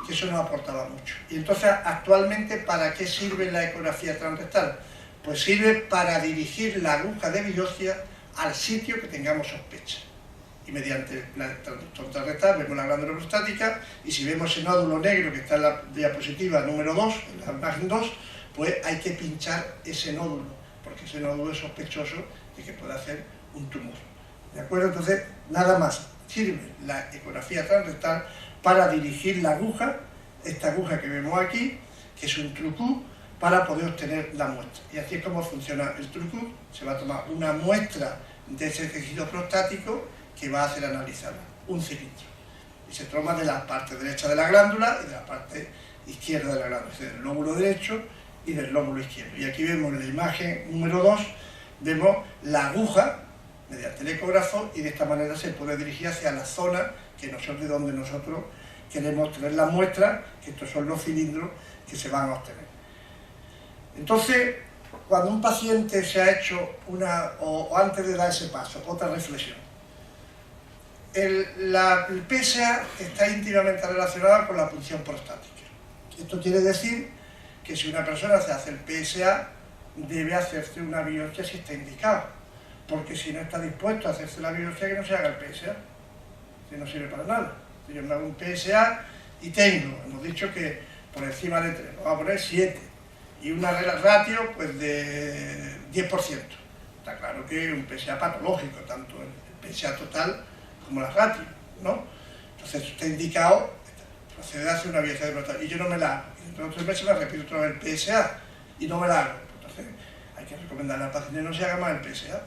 que eso no aportaba mucho. Y entonces actualmente, ¿para qué sirve la ecografía transrectal? Pues sirve para dirigir la aguja de biopsia al sitio que tengamos sospecha. Y mediante el transductor transrectal vemos la glándula prostática, y si vemos ese nódulo negro que está en la diapositiva número 2, en la imagen 2, pues hay que pinchar ese nódulo, porque ese nódulo es sospechoso de que pueda hacer un tumor. ¿De acuerdo? Entonces, nada más, sirve la ecografía transrectal para dirigir la aguja, esta aguja que vemos aquí, que es un trucú, para poder obtener la muestra. Y así es como funciona el trucú. Se va a tomar una muestra de ese tejido prostático que va a ser analizada, un cilindro. Y se toma de la parte derecha de la glándula y de la parte izquierda de la glándula, es decir, del lóbulo derecho y del lóbulo izquierdo. Y aquí vemos en la imagen número 2, vemos la aguja mediante el ecógrafo, y de esta manera se puede dirigir hacia la zona de donde nosotros queremos obtener la muestra, que estos son los cilindros que se van a obtener. Entonces, cuando un paciente se ha hecho o antes de dar ese paso, otra reflexión, el PSA está íntimamente relacionado con la punción prostática. Esto quiere decir que si una persona se hace el PSA, debe hacerse una biopsia si está indicado, porque si no está dispuesto a hacerse la biopsia, que no se haga el PSA, que no sirve para nada. Si yo me hago un PSA y hemos dicho que por encima de 3, vamos a poner 7, y una ratio pues de 10%. Está claro que es un PSA patológico, tanto el PSA total como la ratio, ¿no? Entonces está indicado, procede a hacer una biopsia de próstata, y yo no me la hago. Y dentro de 3 meses me repito otra vez el PSA y no me la hago. Entonces hay que recomendarle al paciente que no se haga más el PSA,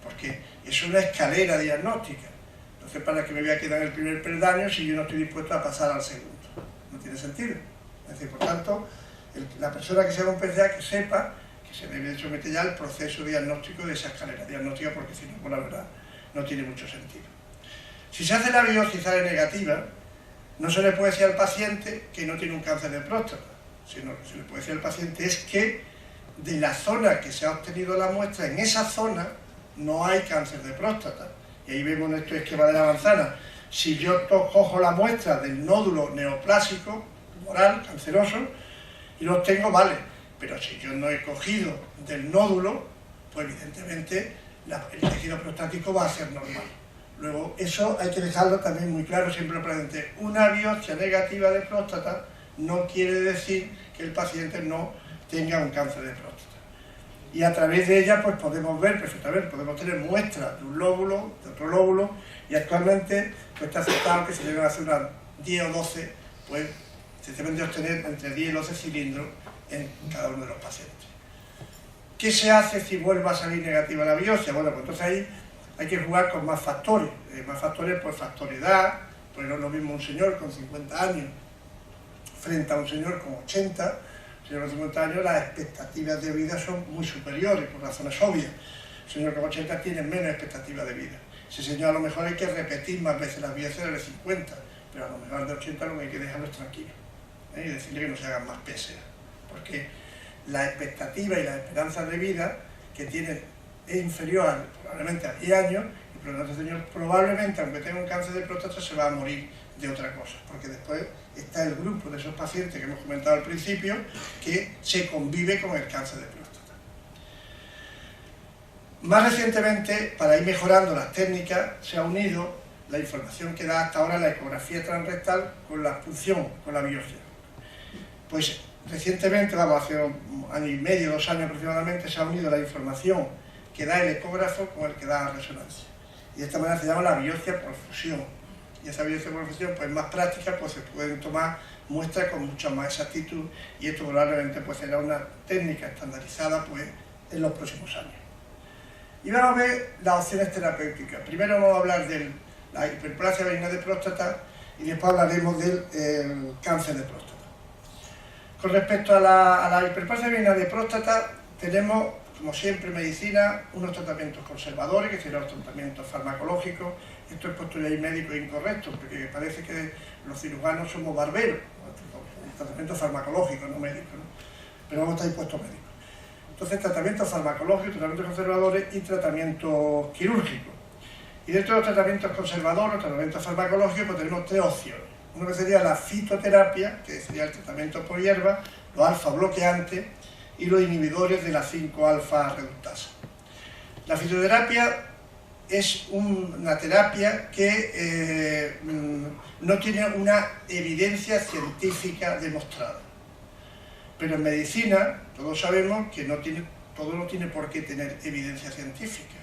porque es una escalera diagnóstica. Entonces, ¿para qué me voy a quedar en el primer peldaño si yo no estoy dispuesto a pasar al segundo? No tiene sentido. Es decir, por tanto, la persona que se haga un PSA, que sepa que se debe someter ya al proceso diagnóstico de esa escalera diagnóstica, porque si no, pues la verdad, no tiene mucho sentido. Si se hace la biopsia y sale negativa, no se le puede decir al paciente que no tiene un cáncer de próstata, sino que se le puede decir al paciente es que de la zona que se ha obtenido la muestra, en esa zona no hay cáncer de próstata. Y ahí vemos en este esquema de la manzana, si yo cojo la muestra del nódulo neoplásico, tumoral, canceroso, y lo obtengo, vale, pero si yo no he cogido del nódulo, pues evidentemente el tejido prostático va a ser normal. Luego, eso hay que dejarlo también muy claro siempre presente. Una biopsia negativa de próstata no quiere decir que el paciente no tenga un cáncer de próstata. Y a través de ella pues podemos ver perfectamente, podemos tener muestras de un lóbulo, de otro lóbulo, y actualmente pues está aceptado que se deben hacer unas 10 o 12, pues se deben de obtener entre 10 y 12 cilindros en cada uno de los pacientes. ¿Qué se hace si vuelve a salir negativa la biopsia? Bueno, pues entonces ahí hay que jugar con más factores. Pues factor edad, pues no es lo mismo un señor con 50 años frente a un señor con 80. Un señor con 50 años las expectativas de vida son muy superiores, por razones obvias. Un señor con 80 tiene menos expectativas de vida. Ese señor a lo mejor hay que repetir más veces las biopsias de 50, pero a lo mejor de 80 lo que hay que dejarlo es tranquilo. y decirle que no se hagan más PSA, porque la expectativa y la esperanza de vida que tiene es inferior probablemente a 10 años, y por lo tanto el señor probablemente, aunque tenga un cáncer de próstata, se va a morir de otra cosa, porque después está el grupo de esos pacientes que hemos comentado al principio, que se convive con el cáncer de próstata. Más recientemente, para ir mejorando las técnicas, se ha unido la información que da hasta ahora la ecografía transrectal con la punción, con la biopsia. Pues recientemente, hace un año y medio, 2 años aproximadamente, se ha unido la información que da el ecógrafo con el que da la resonancia. Y de esta manera se llama la biopsia por fusión. Y esa biopsia por fusión, pues más práctica, pues se pueden tomar muestras con mucha más exactitud, y esto probablemente pues será una técnica estandarizada pues en los próximos años. Y vamos a ver las opciones terapéuticas. Primero vamos a hablar de la hiperplasia benigna de próstata y después hablaremos del cáncer de próstata. Con respecto a la hiperplasia benigna de próstata, tenemos, como siempre en medicina, unos tratamientos conservadores, que serán los tratamientos farmacológicos. Esto es postura y médico incorrecto, porque parece que los cirujanos somos barberos, tratamientos farmacológicos, no médicos, ¿no? Pero vamos a estar puestos médicos. Entonces, tratamientos farmacológicos, tratamientos conservadores y tratamientos quirúrgicos. Y dentro de los tratamientos conservadores, los tratamientos farmacológicos, pues tenemos 3 opciones. Uno que sería la fitoterapia, que sería el tratamiento por hierba, los alfa bloqueantes y los inhibidores de la 5-alfa reductasa. La fitoterapia es una terapia que no tiene una evidencia científica demostrada. Pero en medicina todos sabemos que todo no tiene por qué tener evidencia científica.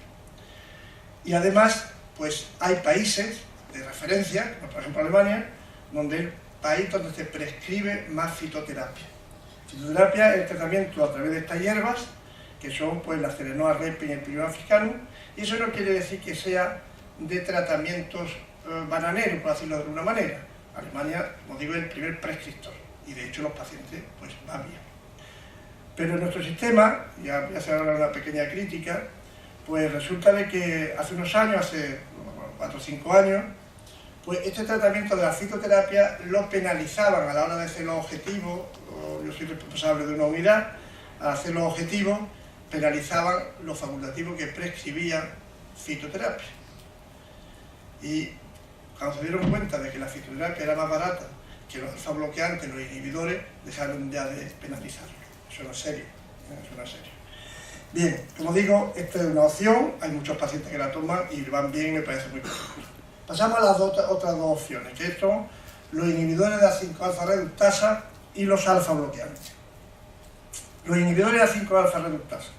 Y además, pues hay países de referencia, como por ejemplo Alemania, donde es el país donde se prescribe más fitoterapia. Fitoterapia es el tratamiento a través de estas hierbas, que son pues la Cerenoa repe y el Pinus africanus, y eso no quiere decir que sea de tratamientos bananeros, por decirlo de alguna manera. Alemania, como digo, es el primer prescriptor, y de hecho los pacientes pues van bien. Pero en nuestro sistema, ya voy a hacer ahora una pequeña crítica, pues resulta de que hace unos años, hace 4 o 5 años, pues este tratamiento de la fitoterapia lo penalizaban a la hora de hacer los objetivos. Yo soy responsable de una unidad, al hacer los objetivos penalizaban los facultativos que prescribían fitoterapia. Y cuando se dieron cuenta de que la fitoterapia era más barata que los alfa bloqueantes, los inhibidores, dejaron ya de penalizarlo. Eso no es serio, eso no es serio. Bien, como digo, esta es una opción, hay muchos pacientes que la toman y van bien y me parece muy correcto. Pasamos a las otras 2 opciones, que son los inhibidores de la 5-alfa reductasa y los alfa bloqueantes. Los inhibidores de la 5-alfa reductasa.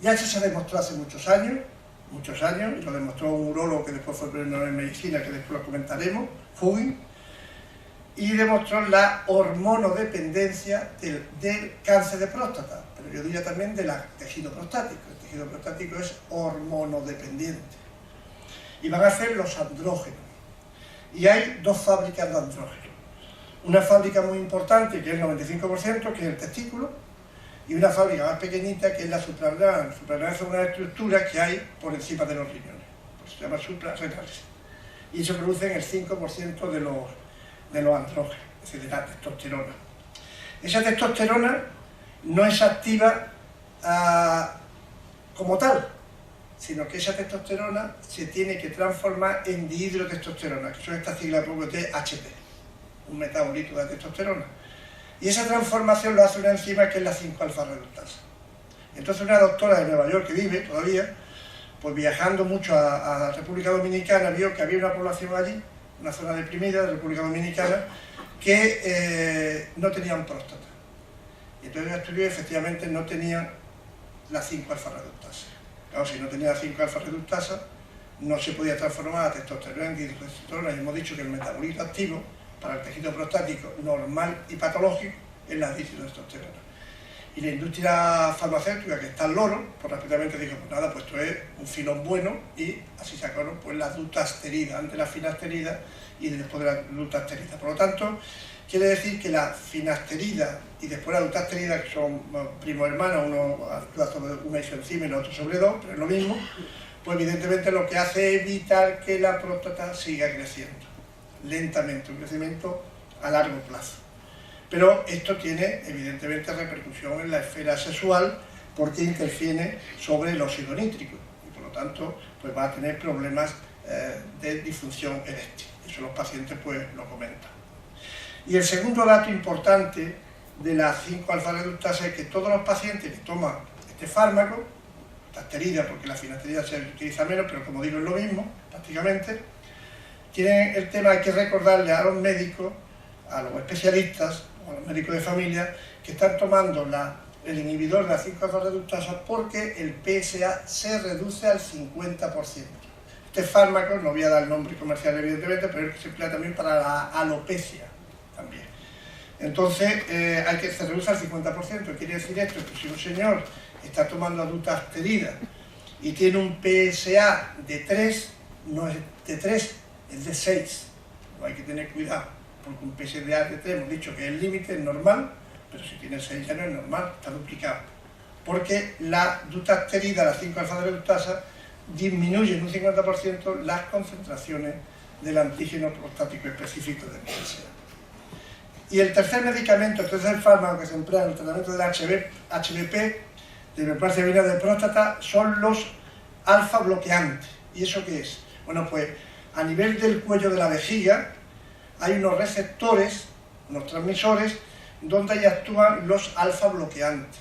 Ya eso se demostró hace muchos años, y lo demostró un urólogo que después fue premio Nobel en medicina, que después lo comentaremos, Hugin, y demostró la hormonodependencia del cáncer de próstata, pero yo diría también del tejido prostático. El tejido prostático es hormonodependiente. Y van a ser los andrógenos. Y hay 2 fábricas de andrógenos. Una fábrica muy importante, que es el 95%, que es el testículo, y una fábrica más pequeñita, que es la suprarrenal. La suprarrenal es una estructura que hay por encima de los riñones. Pues se llama suprarrenales. Y se producen el 5% de los andrógenos, es decir, de la testosterona. Esa testosterona no es activa como tal, sino que esa testosterona se tiene que transformar en dihidrotestosterona, que son estas siglas propias de HT, un metabolito de la testosterona. Y esa transformación lo hace una enzima que es la 5-alfa reductasa. Entonces una doctora de Nueva York que vive todavía, pues viajando mucho a República Dominicana, vio que había una población allí, una zona deprimida de República Dominicana, que no tenían próstata. Y entonces estudió y efectivamente no tenían la 5-alfa reductasa. Claro, si no tenía la 5-alfa reductasa, no se podía transformar a testosterona en dihidrotestosterona. Y hemos dicho que el metabolito activo para el tejido prostático normal y patológico es la dihidrotestosterona. Y la industria farmacéutica, que está al loro, pues rápidamente dijo, pues nada, pues esto es un filón bueno, y así sacaron pues la dutasterida, antes la finasterida y después de la dutasterida. Por lo tanto, quiere decir que la finasterida y después la dutasterida, que son primos hermanos, uno actúa sobre una isoenzima y el otro sobre 2, pero es lo mismo, pues evidentemente lo que hace es evitar que la próstata siga creciendo lentamente, un crecimiento a largo plazo. Pero esto tiene evidentemente repercusión en la esfera sexual porque interfiere sobre el óxido nítrico y por lo tanto pues va a tener problemas de disfunción eréctil. Eso los pacientes pues lo comentan. Y el segundo dato importante de la 5-alfa-reductasa es que todos los pacientes que toman este fármaco, la asterida, porque la finasterida se utiliza menos, pero como digo es lo mismo prácticamente, tienen el tema, hay que recordarle a los médicos, a los especialistas o a los médicos de familia que están tomando el inhibidor de la 5-alfa-reductasa porque el PSA se reduce al 50%. Este fármaco, no voy a dar el nombre comercial evidentemente, pero es que se emplea también para la alopecia también. Entonces, se reduce al 50%. Quiere decir esto, que si un señor está tomando adutasterida y tiene un PSA de 3, no es de 3, es de 6. No hay que tener cuidado, porque un PSA de 3 hemos dicho que es el límite, es normal, pero si tiene 6 ya no es normal, está duplicado. Porque la dutasterida, la 5-alfa-reductasa, disminuye en un 50% las concentraciones del antígeno prostático específico del PSA. Y el tercer medicamento, el tercer fármaco que se emplea en el tratamiento del HBP, de hiperplasia benigna de próstata, son los alfa bloqueantes. ¿Y eso qué es? Bueno, pues a nivel del cuello de la vejiga hay unos receptores, unos transmisores, donde ahí actúan los alfa bloqueantes.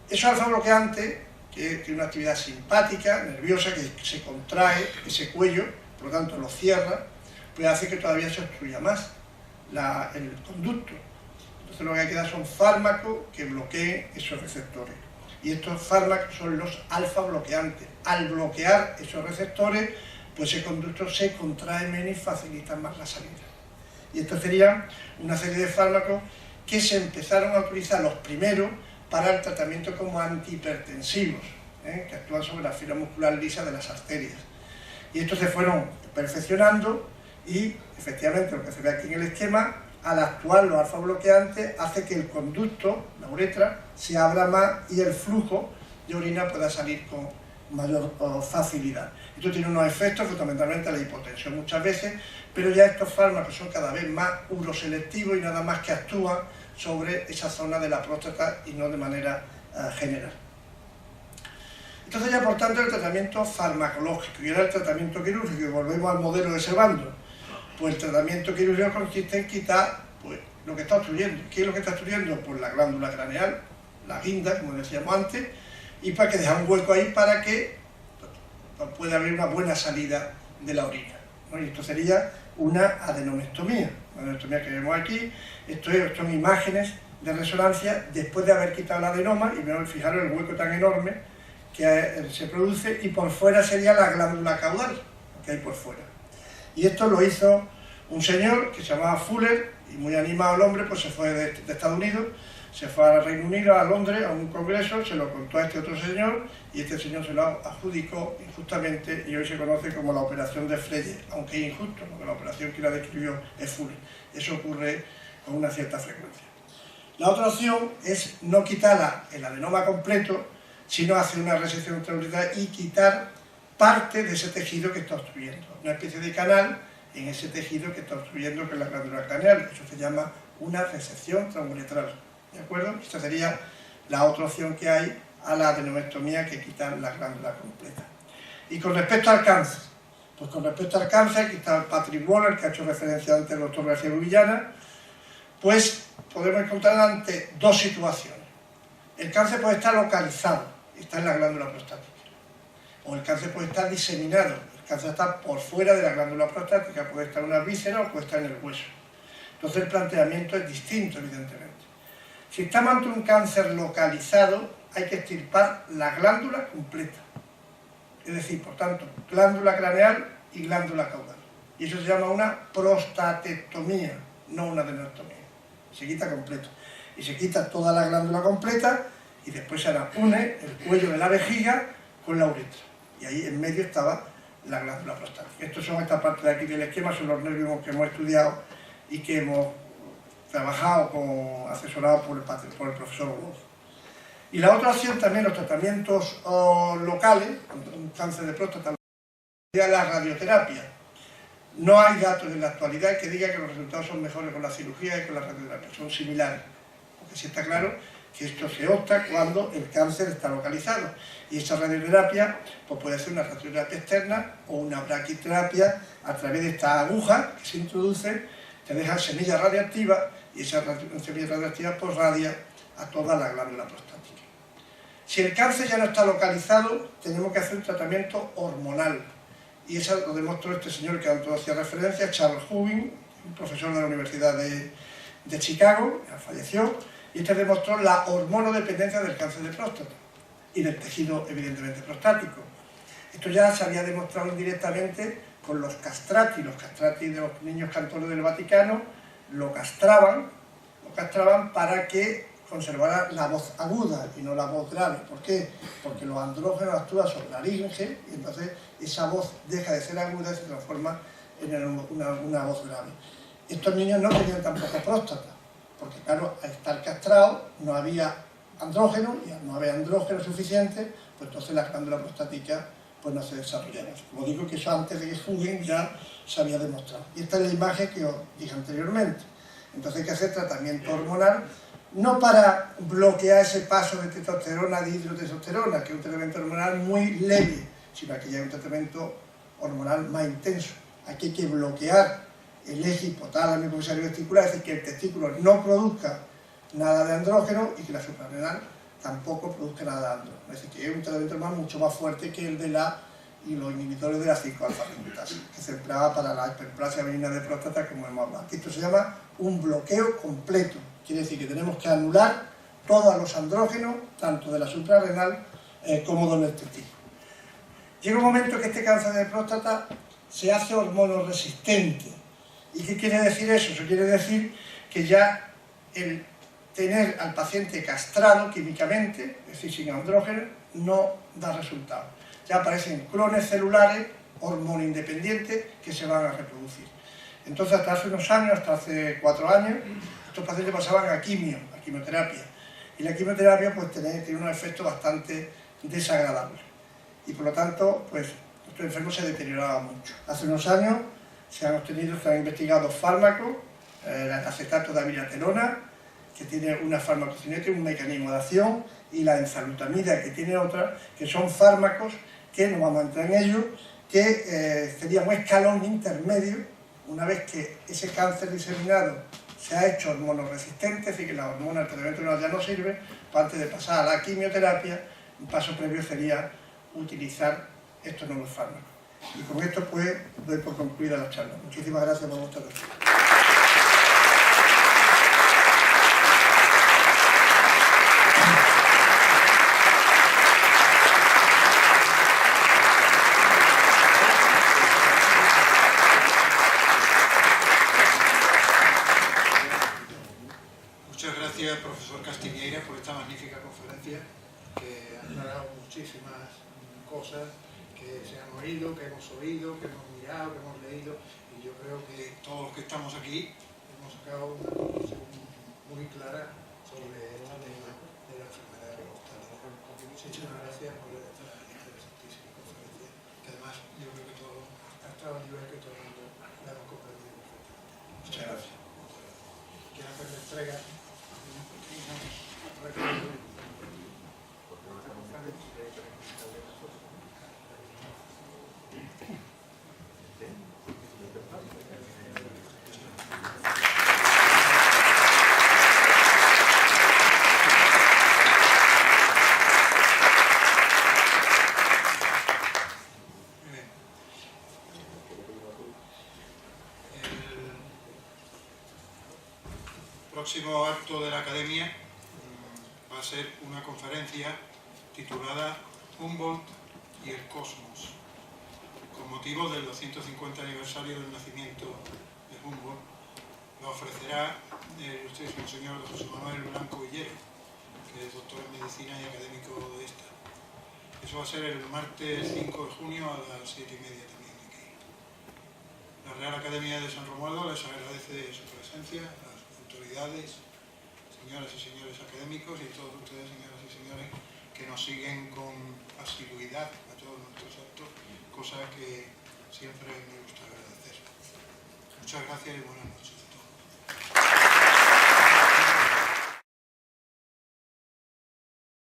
Esos alfa bloqueantes, que tienen una actividad simpática, nerviosa, que se contrae ese cuello, por lo tanto lo cierra, pues hace que todavía se obstruya más el conducto. Entonces lo que hay que dar son fármacos que bloqueen esos receptores. Y estos fármacos son los alfa bloqueantes. Al bloquear esos receptores, pues ese conducto se contrae menos y facilita más la salida. Y esto sería una serie de fármacos que se empezaron a utilizar los primeros para el tratamiento como antihipertensivos, que actúan sobre la fibra muscular lisa de las arterias. Y estos se fueron perfeccionando y efectivamente lo que se ve aquí en el esquema, al actuar los alfa bloqueantes hace que el conducto, la uretra, se abra más y el flujo de orina pueda salir con mayor facilidad. Esto tiene unos efectos, fundamentalmente la hipotensión muchas veces, pero ya estos fármacos son cada vez más uroselectivos y nada más que actúan sobre esa zona de la próstata y no de manera general. Entonces ya por tanto el tratamiento farmacológico y ahora el tratamiento quirúrgico, y volvemos al modelo de Servando. Pues el tratamiento quirúrgico consiste en quitar pues, lo que está obstruyendo. ¿Qué es lo que está obstruyendo? Pues la glándula craneal, la guinda, como decíamos antes, y para que dejar un hueco ahí para que pueda haber una buena salida de la orina, ¿no? Y esto sería una adenomectomía. La adenomectomía que vemos aquí, son imágenes de resonancia después de haber quitado el adenoma, y fijaros el hueco tan enorme que se produce, y por fuera sería la glándula caudal, que hay por fuera. Y esto lo hizo un señor que se llamaba Fuller, y muy animado el hombre, pues se fue de Estados Unidos, se fue al Reino Unido, a Londres, a un congreso, se lo contó a este otro señor, y este señor se lo adjudicó injustamente, y hoy se conoce como la operación de Freyer, aunque es injusto, porque la operación que la describió es Fuller. Eso ocurre con una cierta frecuencia. La otra opción es no quitar el adenoma completo, sino hacer una resección intrauretral y quitar parte de ese tejido que está obstruyendo, una especie de canal en ese tejido que está obstruyendo, que es la glándula craneal. Eso se llama una resección transuretral, ¿de acuerdo? Esta sería la otra opción que hay a la adenomectomía, que quitar la glándula completa. Y con respecto al cáncer, pues con respecto al cáncer, aquí está Patrick Waller, que ha hecho referencia antes el doctor García Rubillana, pues podemos encontrar ante dos situaciones. El cáncer puede estar localizado, está en la glándula prostática, o el cáncer puede estar diseminado, el cáncer está por fuera de la glándula prostática, puede estar en una víscera o puede estar en el hueso. Entonces el planteamiento es distinto, evidentemente. Si estamos ante un cáncer localizado, hay que extirpar la glándula completa. Es decir, por tanto, glándula craneal y glándula caudal. Y eso se llama una prostatectomía, no una adenomectomía. Se quita completo. Y se quita toda la glándula completa y después se une el cuello de la vejiga con la uretra. Y ahí en medio estaba la glándula prostática. Estos son esta parte de aquí del esquema, son los nervios que hemos estudiado y que hemos trabajado asesorado por el profesor Wolf. Y la otra opción también, los tratamientos locales, un cáncer de próstata, sería la radioterapia. No hay datos en la actualidad que digan que los resultados son mejores con la cirugía que con la radioterapia, son similares. Porque sí está claro que esto se opta cuando el cáncer está localizado. Y esa radioterapia pues puede ser una radioterapia externa o una braquiterapia a través de esta aguja que se introduce, te dejan semillas radioactivas y esa semilla radioactiva pues radia a toda la glándula prostática. Si el cáncer ya no está localizado, tenemos que hacer un tratamiento hormonal. Y eso lo demostró este señor que antes hacía referencia, Charles Hubin, un profesor de la Universidad de Chicago, ya falleció, y este demostró la hormonodependencia del cáncer de próstata y del tejido evidentemente prostático. Esto ya se había demostrado indirectamente con los castrati de los niños cantores del Vaticano, lo castraban para que conservara la voz aguda y no la voz grave. ¿Por qué? Porque los andrógenos actúan sobre la laringe y entonces esa voz deja de ser aguda y se transforma en una voz grave. Estos niños no tenían tampoco próstata, porque claro, al estar castrados no había andrógeno y al no haber andrógeno suficiente, pues entonces la glándula prostática pues no se desarrollaba. Como digo, que eso antes de que Hugin ya se había demostrado. Y esta es la imagen que os dije anteriormente. Entonces hay que hacer tratamiento hormonal, no para bloquear ese paso de testosterona a dihidrotestosterona, que es un tratamiento hormonal muy leve, sino que ya es un tratamiento hormonal más intenso. Aquí hay que bloquear el eje hipotálamo hipofisario testicular, es decir, que el testículo no produzca nada de andrógeno y que la suprarrenal tampoco produzca nada de andrógeno. Es decir, que es un tratamiento hormonal mucho más fuerte que el de los inhibidores de la 5-alfa-reductasa, que se empleaba para la hiperplasia benigna de próstata, como hemos hablado. Esto se llama un bloqueo completo. Quiere decir que tenemos que anular todos los andrógenos, tanto de la suprarrenal como del testículo. Llega un momento que este cáncer de próstata se hace hormonoresistente. ¿Y qué quiere decir eso? Eso quiere decir que ya el tener al paciente castrado químicamente, es decir, sin andrógeno, no da resultado. Ya aparecen clones celulares hormonoindependientes que se van a reproducir. Entonces, hasta hace unos años, hasta hace 4 años, estos pacientes pasaban a quimioterapia. Y la quimioterapia pues tiene unos efectos bastante desagradables. Y por lo tanto, pues estos enfermos se deterioraban mucho. Hace unos años se han investigado fármacos, el acetato de abiraterona, que tiene una farmacocinética, un mecanismo de acción, y la enzalutamida, que tiene otra, que son fármacos que, no vamos a entrar en ello, que sería un escalón intermedio, una vez que ese cáncer diseminado se ha hecho hormonoresistente, es decir, que la hormona, el tratamiento hormonal ya no sirve, pues antes de pasar a la quimioterapia, un paso previo sería utilizar estos nuevos fármacos. Y con esto pues doy por concluida la charla. Muchísimas gracias por vuestra atención. Muchas gracias, profesor Castiñeira, por esta magnífica conferencia, que ha aclarado muchísimas cosas que se han oído, que hemos mirado, que hemos leído, y yo creo que todos los que estamos aquí hemos sacado una conclusión muy clara sobre el tema de la enfermedad de próstata. Muchísimas gracias por esta interesantísima conferencia, que además yo creo que todo ha estado a nivel que todo el mundo la hemos comprendido perfectamente. Muchas gracias. Quiero hacer la entrega. El próximo acto de la Academia va a ser una conferencia titulada Humboldt y el Cosmos, con motivo del 250 aniversario del nacimiento de Humboldt. La ofrecerá el ilustrísimo señor José Manuel Blanco Villero, que es doctor en medicina y académico de esta. Eso va a ser el martes 5 de junio a las 7:30 también aquí. La Real Academia de San Romualdo les agradece su presencia, las autoridades, señoras y señores académicos y todos ustedes, señoras y señores, que nos siguen con asiduidad a todos nuestros actos, cosa que siempre me gusta agradecer. Muchas gracias y buenas noches.